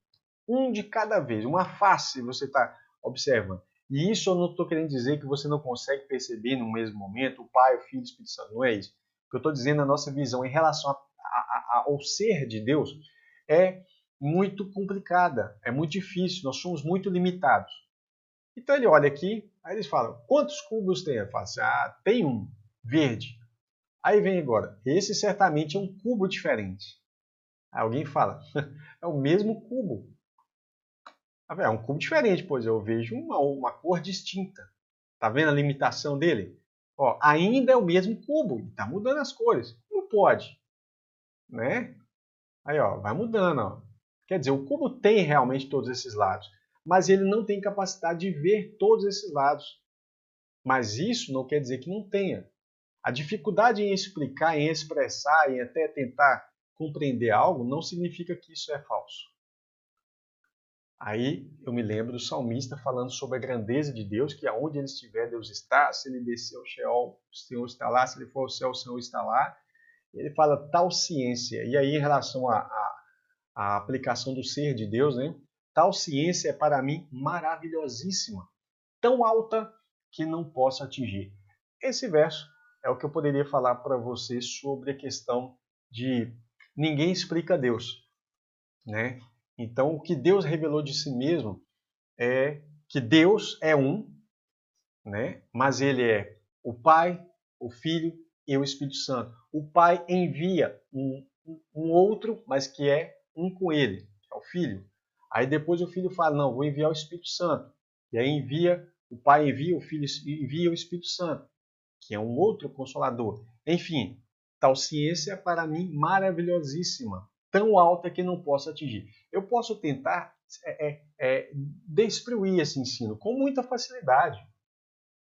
Um de cada vez, uma face você está observando. E isso eu não estou querendo dizer que você não consegue perceber no mesmo momento o Pai, o Filho e o Espírito Santo. Não é isso. O que eu estou dizendo, a nossa visão em relação ao ser de Deus é muito complicada, é muito difícil, nós somos muito limitados. Então ele olha aqui, aí eles falam, quantos cubos tem? Eu falo assim, tem um, verde. Aí vem agora, esse certamente é um cubo diferente. Aí alguém fala, é o mesmo cubo. É um cubo diferente, pois eu vejo uma cor distinta. Tá vendo a limitação dele? Ó, ainda é o mesmo cubo, está mudando as cores. Não pode, né? Aí, ó, vai mudando, ó. Quer dizer, o cubo tem realmente todos esses lados, mas ele não tem capacidade de ver todos esses lados. Mas isso não quer dizer que não tenha. A dificuldade em explicar, em expressar, em até tentar compreender algo, não significa que isso é falso. Aí eu me lembro do salmista falando sobre a grandeza de Deus, que aonde ele estiver, Deus está. Se ele descer ao Sheol, o Senhor está lá. Se ele for ao céu, o Senhor está lá. Ele fala tal ciência. E aí, em relação à aplicação do ser de Deus, né? Tal ciência é para mim maravilhosíssima, tão alta que não posso atingir. Esse verso é o que eu poderia falar para você sobre a questão de ninguém explica Deus, né? Então, o que Deus revelou de si mesmo é que Deus é um, né? Mas ele é o Pai, o Filho e o Espírito Santo. O Pai envia um outro, mas que é um com ele, que é o Filho. Aí depois o Filho fala, não, vou enviar o Espírito Santo. E aí o Pai envia, o Filho envia o Espírito Santo, que é um outro Consolador. Enfim, tal ciência para mim maravilhosíssima, tão alta que não posso atingir. Eu posso tentar destruir esse ensino com muita facilidade.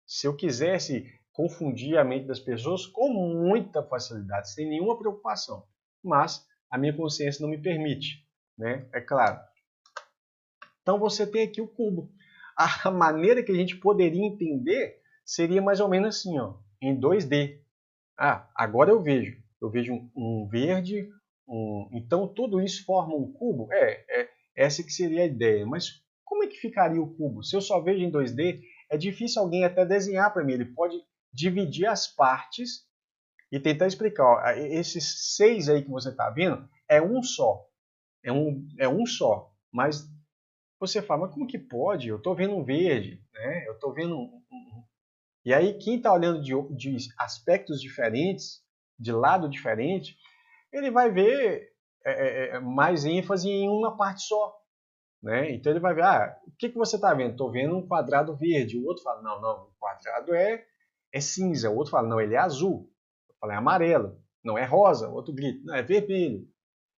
Se eu quisesse confundir a mente das pessoas com muita facilidade, sem nenhuma preocupação. Mas a minha consciência não me permite, né? É claro. Então você tem aqui o cubo. A maneira que a gente poderia entender seria mais ou menos assim, ó, em 2D. Ah, agora eu vejo. Eu vejo um verde, então tudo isso forma um cubo? Essa que seria a ideia. Mas como é que ficaria o cubo? Se eu só vejo em 2D, é difícil alguém até desenhar para mim. Ele pode dividir as partes e tentar explicar. Ó, esses 6 aí que você está vendo é um só. É um só. Mas você fala, mas como que pode? Eu estou vendo um verde, né? Eu estou vendo E aí quem está olhando de aspectos diferentes, de lado diferente, ele vai ver mais ênfase em uma parte só. Né? Então ele vai ver, o que você está vendo? Estou vendo um quadrado verde. O outro fala, não, o quadrado é cinza. O outro fala, não, ele é azul. Eu falo, é amarelo. Não, é rosa. O outro grita, não, é vermelho.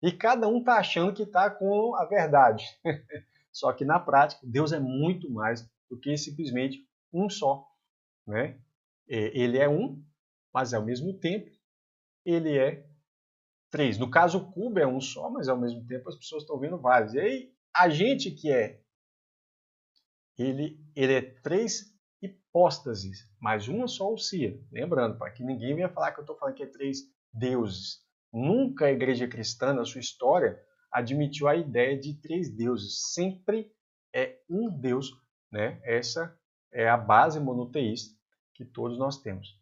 E cada um está achando que está com a verdade. Só que na prática, Deus é muito mais do que simplesmente um só. Né? Ele é um, mas ao mesmo tempo ele é três. No caso, o cubo é um só, mas ao mesmo tempo as pessoas estão vendo vários. E aí, a gente que ele é três hipóstases, mas uma só ousia. Lembrando, para que ninguém venha falar que eu estou falando que é três deuses. Nunca a igreja cristã, na sua história, admitiu a ideia de três deuses. Sempre é um Deus. Né? Essa é a base monoteísta que todos nós temos.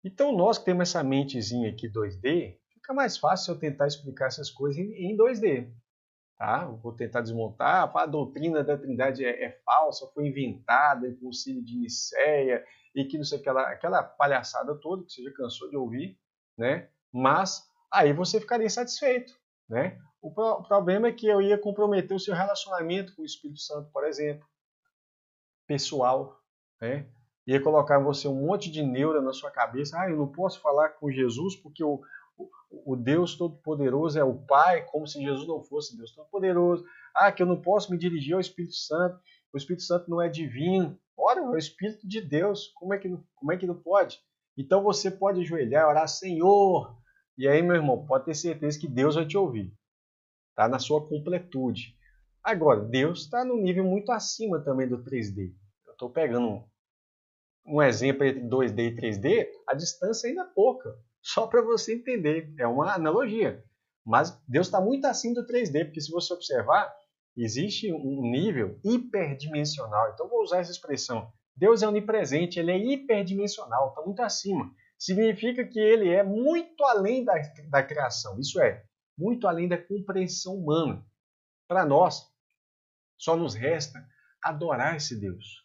Então, nós que temos essa mentezinha aqui 2D, fica mais fácil eu tentar explicar essas coisas em 2D. Tá? Vou tentar desmontar. A doutrina da Trindade é falsa, foi inventada em Concílio de Nicéia e que não sei aquela palhaçada toda que você já cansou de ouvir, né? Mas aí você ficaria satisfeito, né? O problema é que eu ia comprometer o seu relacionamento com o Espírito Santo, por exemplo, pessoal, né? Ia colocar em você um monte de neura na sua cabeça. Eu não posso falar com Jesus porque o Deus Todo-Poderoso é o Pai, como se Jesus não fosse Deus Todo-Poderoso. Que eu não posso me dirigir ao Espírito Santo. O Espírito Santo não é divino. Ora, é o Espírito de Deus. Como é que não pode? Então você pode ajoelhar e orar, Senhor. E aí, meu irmão, pode ter certeza que Deus vai te ouvir. Tá? Na sua completude. Agora, Deus está num nível muito acima também do 3D. Eu estou pegando um exemplo entre 2D e 3D, a distância ainda é pouca. Só para você entender. É uma analogia. Mas Deus está muito acima do 3D, porque se você observar, existe um nível hiperdimensional. Então, vou usar essa expressão. Deus é onipresente, ele é hiperdimensional, está muito acima. Significa que ele é muito além da criação. Isso é, muito além da compreensão humana. Para nós, só nos resta adorar esse Deus.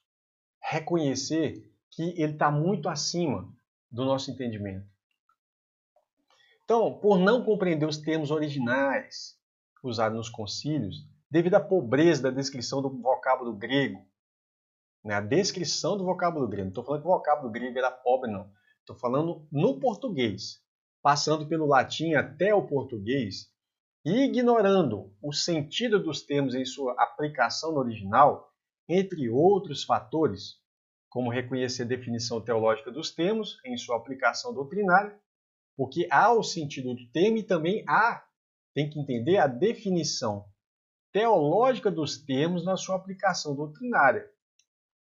Reconhecer que ele está muito acima do nosso entendimento. Então, por não compreender os termos originais usados nos concílios, devido à pobreza da descrição do vocábulo grego, né? A descrição do vocábulo grego, não estou falando que o vocábulo grego era pobre, não. Estou falando no português, passando pelo latim até o português, e ignorando o sentido dos termos em sua aplicação no original, entre outros fatores, como reconhecer a definição teológica dos termos em sua aplicação doutrinária, porque há o sentido do termo e também tem que entender a definição teológica dos termos na sua aplicação doutrinária.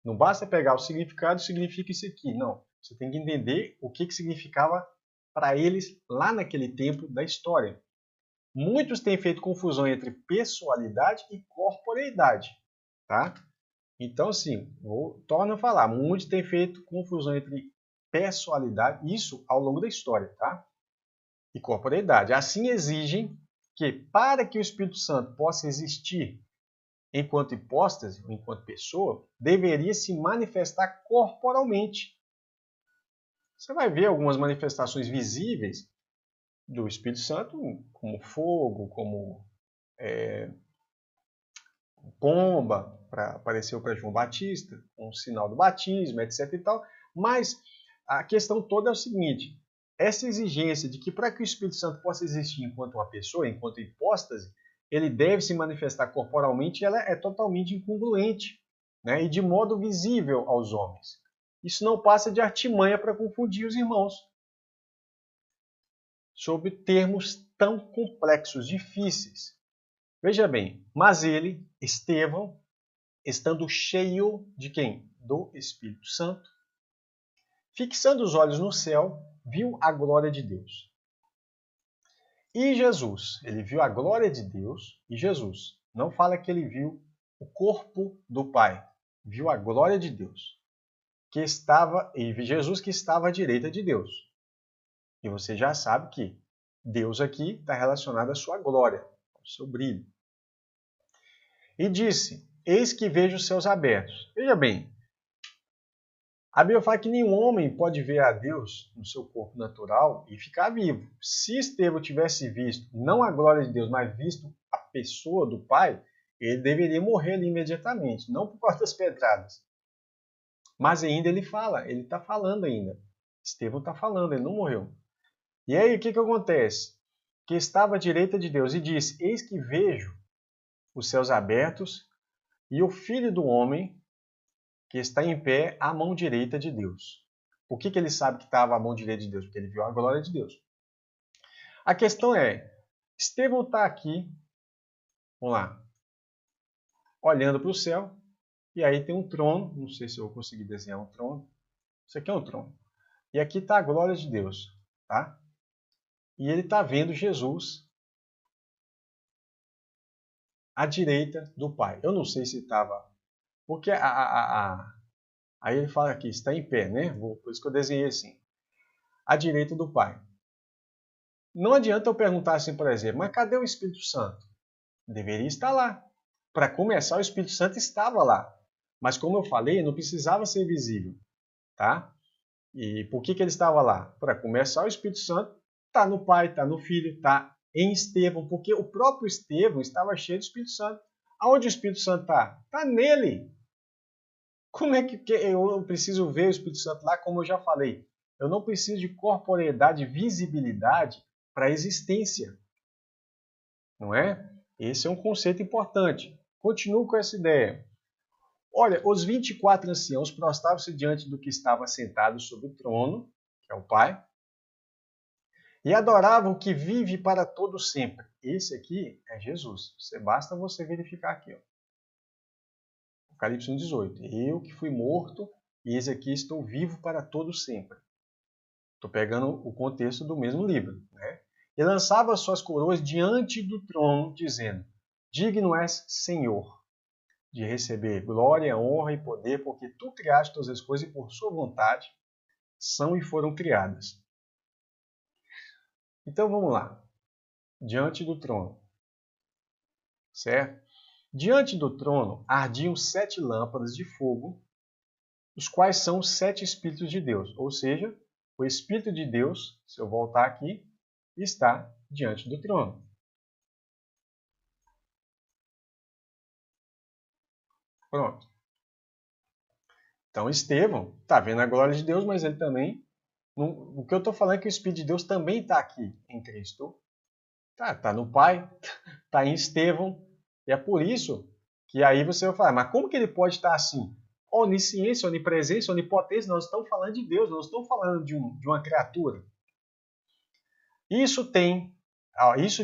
Não basta pegar o significado, significa isso aqui. Não. Você tem que entender o que significava para eles lá naquele tempo da história. Muitos têm feito confusão entre pessoalidade e corporeidade. Tá? Então, sim, torno a falar. Muitos têm feito confusão entre pessoalidade, isso ao longo da história, tá? E corporeidade. Assim exigem que, para que o Espírito Santo possa existir enquanto hipóstase, ou enquanto pessoa, deveria se manifestar corporalmente. Você vai ver algumas manifestações visíveis do Espírito Santo, como fogo, como pomba, apareceu para João Batista, um sinal do batismo, etc. e tal. Mas a questão toda é o seguinte: essa exigência de que para que o Espírito Santo possa existir enquanto uma pessoa, enquanto hipóstase, ele deve se manifestar corporalmente, ela é totalmente incongruente, né? E de modo visível aos homens. Isso não passa de artimanha para confundir os irmãos sobre termos tão complexos, difíceis. Veja bem, mas ele, Estevão, estando cheio de quem? Do Espírito Santo, fixando os olhos no céu, viu a glória de Deus. E Jesus, ele viu a glória de Deus e Jesus. Não fala que ele viu o corpo do Pai, viu a glória de Deus, que estava, e Jesus que estava à direita de Deus. E você já sabe que Deus aqui está relacionado à sua glória, ao seu brilho. E disse: Eis que vejo os céus abertos. Veja bem, a Bíblia fala que nenhum homem pode ver a Deus no seu corpo natural e ficar vivo. Se Estevão tivesse visto, não a glória de Deus, mas visto a pessoa do Pai, ele deveria morrer ali imediatamente, não por causa das pedradas. Mas ainda ele fala, ele está falando ainda. Estevão está falando, ele não morreu. E aí o que acontece? Que estava à direita de Deus e disse: Eis que vejo os céus abertos e o Filho do Homem que está em pé à mão direita de Deus. Por que ele sabe que estava à mão direita de Deus? Porque ele viu a glória de Deus. A questão é, Estevão está aqui, vamos lá, olhando para o céu, e aí tem um trono, não sei se eu vou conseguir desenhar um trono. Isso aqui é um trono. E aqui está a glória de Deus, tá? E ele está vendo Jesus à direita do Pai. Eu não sei se estava... Porque aí ele fala aqui, está em pé, né? Por isso que eu desenhei assim. À direita do Pai. Não adianta eu perguntar assim, por exemplo, mas cadê o Espírito Santo? Deveria estar lá. Para começar, o Espírito Santo estava lá. Mas como eu falei, não precisava ser visível, tá? E por que ele estava lá? Para começar, o Espírito Santo está no Pai, está no Filho, está em Estevão, porque o próprio Estevão estava cheio do Espírito Santo. Aonde o Espírito Santo está? Está nele. Como é que eu preciso ver o Espírito Santo lá? Como eu já falei, eu não preciso de corporeidade, visibilidade para a existência. Não é? Esse é um conceito importante. Continuo com essa ideia. Olha, os 24 anciãos prostravam-se diante do que estava sentado sobre o trono, que é o Pai, e adoravam o que vive para todo sempre. Esse aqui é Jesus. Basta você verificar aqui. Ó. Apocalipse 1,18. Eu que fui morto, e eis aqui estou vivo para todo sempre. Estou pegando o contexto do mesmo livro. Né? E lançava suas coroas diante do trono, dizendo: Digno és, Senhor, de receber glória, honra e poder, porque tu criaste todas as coisas e por sua vontade são e foram criadas. Então vamos lá. Diante do trono. Certo? Diante do trono ardiam 7 lâmpadas de fogo, os quais são os 7 Espíritos de Deus. Ou seja, o Espírito de Deus, se eu voltar aqui, está diante do trono. Pronto. Então Estevão está vendo a glória de Deus, mas ele também... O que eu estou falando é que o Espírito de Deus também está aqui em Cristo. Está no Pai, está em Estevão. E é por isso que aí você vai falar, mas como que ele pode estar assim? Onisciência, onipresença, onipotência, nós estamos falando de Deus, nós estamos falando de uma criatura. Isso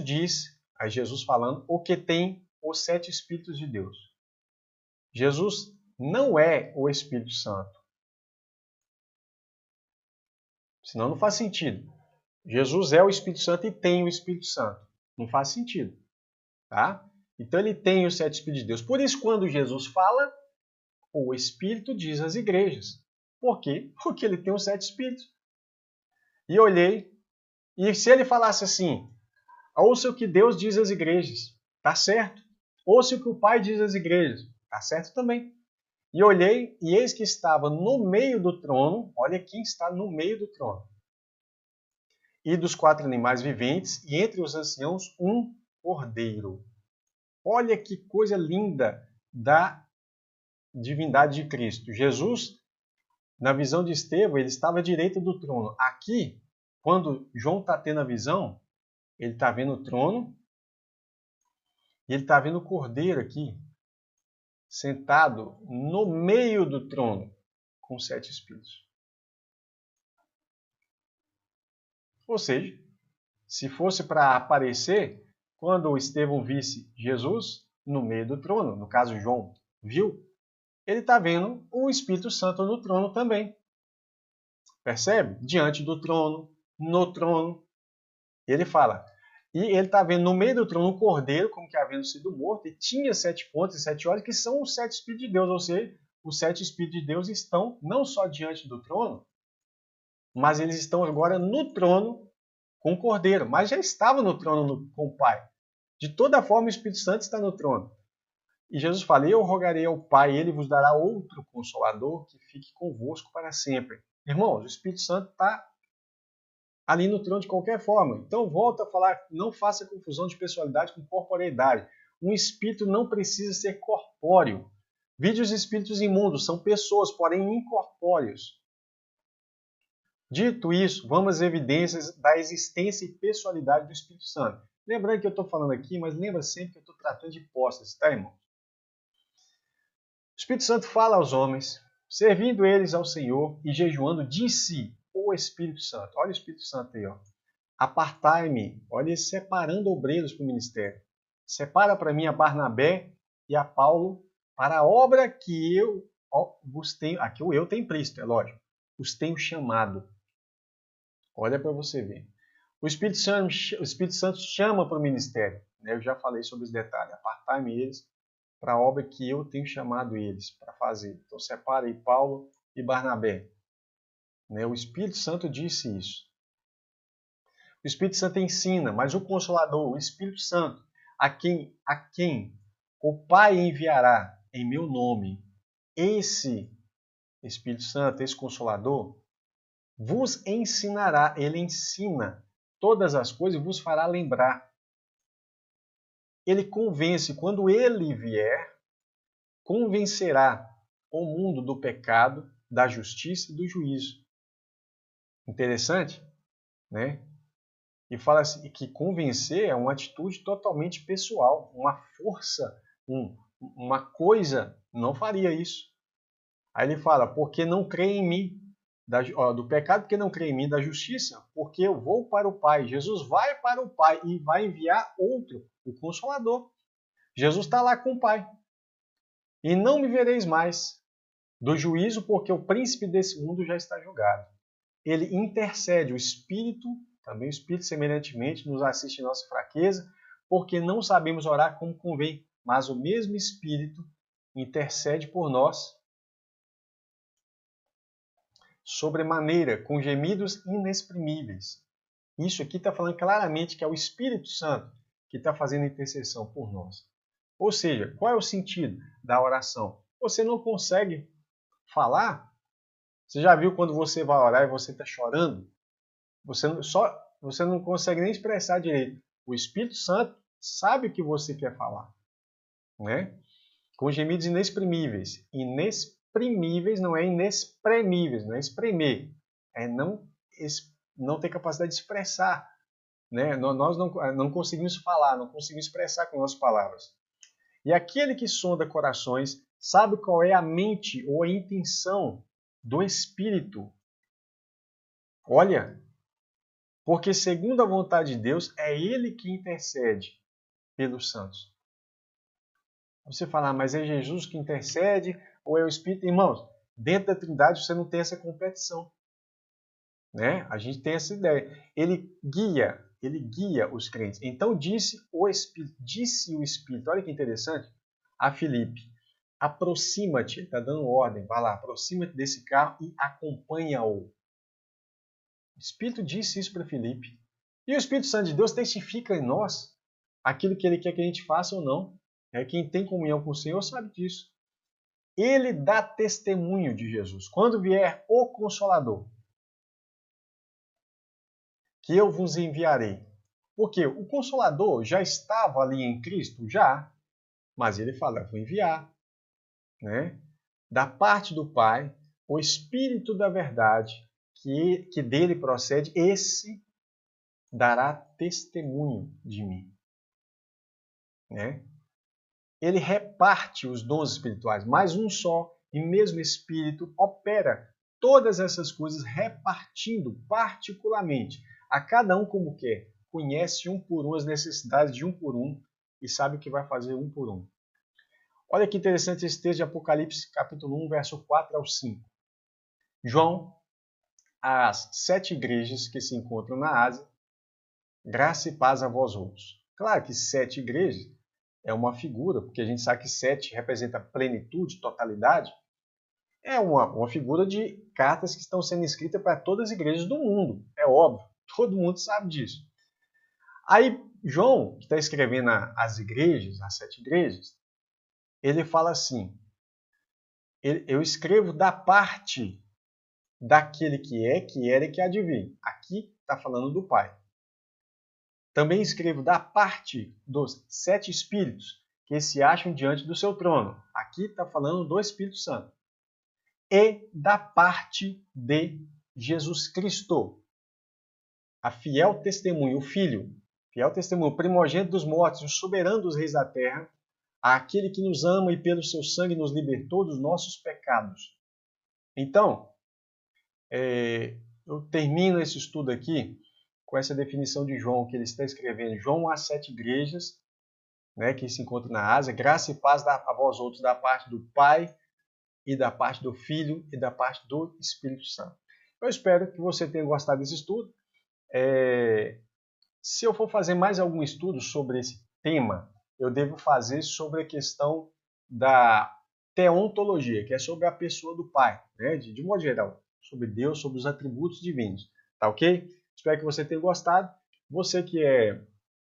diz, aí Jesus falando, o que tem os 7 Espíritos de Deus. Jesus não é o Espírito Santo. Senão não faz sentido. Jesus é o Espírito Santo e tem o Espírito Santo. Não faz sentido. Tá? Então ele tem os 7 Espíritos de Deus. Por isso, quando Jesus fala, o Espírito diz às igrejas. Por quê? Porque ele tem os 7 Espíritos. E olhei, e se ele falasse assim, ouça o que Deus diz às igrejas, tá certo. Ouça o que o Pai diz às igrejas, tá certo também. E olhei, e eis que estava no meio do trono, olha quem está no meio do trono, e dos 4 animais viventes, e entre os anciãos um cordeiro. Olha que coisa linda da divindade de Cristo. Jesus, na visão de Estevão, ele estava à direita do trono. Aqui, quando João está tendo a visão, ele está vendo o trono e ele está vendo o cordeiro aqui, sentado no meio do trono, com 7 espíritos. Ou seja, se fosse para aparecer, quando o Estevão visse Jesus no meio do trono, no caso João viu, ele está vendo o Espírito Santo no trono também. Percebe? Diante do trono, no trono. Ele fala. E ele está vendo no meio do trono um cordeiro, como que havendo sido morto, e tinha 7 pontas e 7 olhos, que são os 7 Espíritos de Deus. Ou seja, os 7 Espíritos de Deus estão não só diante do trono, mas eles estão agora no trono com o cordeiro. Mas já estavam no trono com o Pai. De toda forma, o Espírito Santo está no trono. E Jesus fala, eu rogarei ao Pai, e ele vos dará outro Consolador que fique convosco para sempre. Irmãos, o Espírito Santo está ali no trono de qualquer forma. Então, volta a falar, não faça confusão de pessoalidade com corporeidade. Um espírito não precisa ser corpóreo. Vide os espíritos imundos, são pessoas, porém incorpóreos. Dito isso, vamos às evidências da existência e pessoalidade do Espírito Santo. Lembrando que eu estou falando aqui, mas lembra sempre que eu estou tratando de hipóstases, tá, irmão? O Espírito Santo fala aos homens, servindo eles ao Senhor e jejuando, disse o Espírito Santo. Olha o Espírito Santo aí, ó. Apartai-me, olha, separando obreiros para o ministério. Separa para mim a Barnabé e a Paulo para a obra que eu vos tenho, aqui o eu tem implícito, é lógico, os tenho chamado. Olha para você ver. O Espírito Santo chama para o ministério. Né? Eu já falei sobre os detalhes. Apartai-me eles para a obra que eu tenho chamado eles para fazer. Então separa aí Paulo e Barnabé. Né? O Espírito Santo disse isso. O Espírito Santo ensina, mas o Consolador, o Espírito Santo, a quem o Pai enviará em meu nome, esse Espírito Santo, esse Consolador, vos ensinará, ele ensina todas as coisas e vos fará lembrar. Ele convence, quando ele vier, convencerá o mundo do pecado, da justiça e do juízo. Interessante, né? E fala assim, que convencer é uma atitude totalmente pessoal, uma força, uma coisa não faria isso. Aí ele fala, porque não crê em mim, do pecado, porque não crê em mim, da justiça, porque eu vou para o Pai. Jesus vai para o Pai e vai enviar outro, o Consolador. Jesus está lá com o Pai. E não me vereis mais do juízo, porque o príncipe desse mundo já está julgado. Ele intercede, o Espírito, também o Espírito semelhantemente, nos assiste em nossa fraqueza, porque não sabemos orar como convém, mas o mesmo Espírito intercede por nós sobremaneira, com gemidos inexprimíveis. Isso aqui está falando claramente que é o Espírito Santo que está fazendo intercessão por nós. Ou seja, qual é o sentido da oração? Você não consegue falar? Você já viu quando você vai orar e você está chorando? Você não consegue nem expressar direito. O Espírito Santo sabe o que você quer falar. Né? Com gemidos inexprimíveis. Inexprimíveis não é inexpremíveis, não é espremer. É não ter capacidade de expressar. Né? Nós não conseguimos falar, não conseguimos expressar com nossas palavras. E aquele que sonda corações sabe qual é a mente ou a intenção do Espírito. Olha, porque segundo a vontade de Deus, é Ele que intercede pelos santos. Você fala, mas é Jesus que intercede ou é o Espírito? Irmãos, dentro da Trindade você não tem essa competição, né? A gente tem essa ideia. Ele guia os crentes. Então disse o Espírito, olha que interessante, a Filipe, aproxima-te, ele está dando ordem, vai lá, aproxima-te desse carro e acompanha-o. O Espírito disse isso para Filipe. E o Espírito Santo de Deus testifica em nós aquilo que ele quer que a gente faça ou não. Quem tem comunhão com o Senhor sabe disso. Ele dá testemunho de Jesus. Quando vier o Consolador, que eu vos enviarei. Porque o Consolador já estava ali em Cristo? Já. Mas ele fala, eu vou enviar. Né? Da parte do Pai, o Espírito da verdade, que dele procede, esse dará testemunho de mim. Né? Ele reparte os dons espirituais, mas um só e mesmo Espírito opera todas essas coisas repartindo particularmente a cada um como quer. Conhece um por um as necessidades de um por um e sabe o que vai fazer um por um. Olha que interessante esse texto de Apocalipse, capítulo 1, verso 4 ao 5. João, às 7 igrejas que se encontram na Ásia, graça e paz a vós outros. Claro que 7 igrejas é uma figura, porque a gente sabe que 7 representa plenitude, totalidade. É uma figura de cartas que estão sendo escritas para todas as igrejas do mundo. É óbvio, todo mundo sabe disso. Aí, João, que está escrevendo as igrejas, as 7 igrejas, ele fala assim, eu escrevo da parte daquele que é, que era e que há de vir. Aqui está falando do Pai. Também escrevo da parte dos 7 Espíritos que se acham diante do seu trono. Aqui está falando do Espírito Santo. E da parte de Jesus Cristo, a fiel testemunha, o Filho, fiel testemunho, o primogênito dos mortos, o soberano dos reis da terra, aquele que nos ama e pelo seu sangue nos libertou dos nossos pecados. Então, eu termino esse estudo aqui com essa definição de João, que ele está escrevendo. João às 7 igrejas, né, que se encontram na Ásia, graça e paz a vós outros da parte do Pai e da parte do Filho e da parte do Espírito Santo. Eu espero que você tenha gostado desse estudo. Se eu for fazer mais algum estudo sobre esse tema, eu devo fazer sobre a questão da teontologia, que é sobre a pessoa do Pai, né? De modo geral, sobre Deus, sobre os atributos divinos. Tá ok? Espero que você tenha gostado. Você que é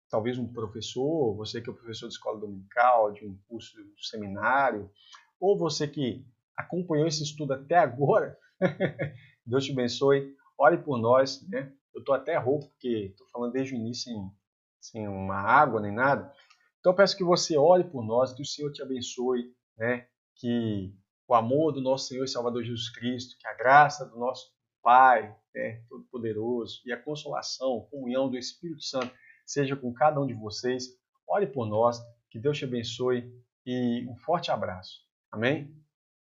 talvez um professor, você que é professor de escola dominical, de um curso de seminário, ou você que acompanhou esse estudo até agora, Deus te abençoe, ore por nós, né? Eu estou até rouco, porque estou falando desde o início sem uma água nem nada. Então eu peço que você ore por nós, que o Senhor te abençoe, né? Que o amor do nosso Senhor e Salvador Jesus Cristo, que a graça do nosso Pai, né, Todo-Poderoso, e a consolação, a comunhão do Espírito Santo seja com cada um de vocês. Ore por nós, que Deus te abençoe e um forte abraço. Amém?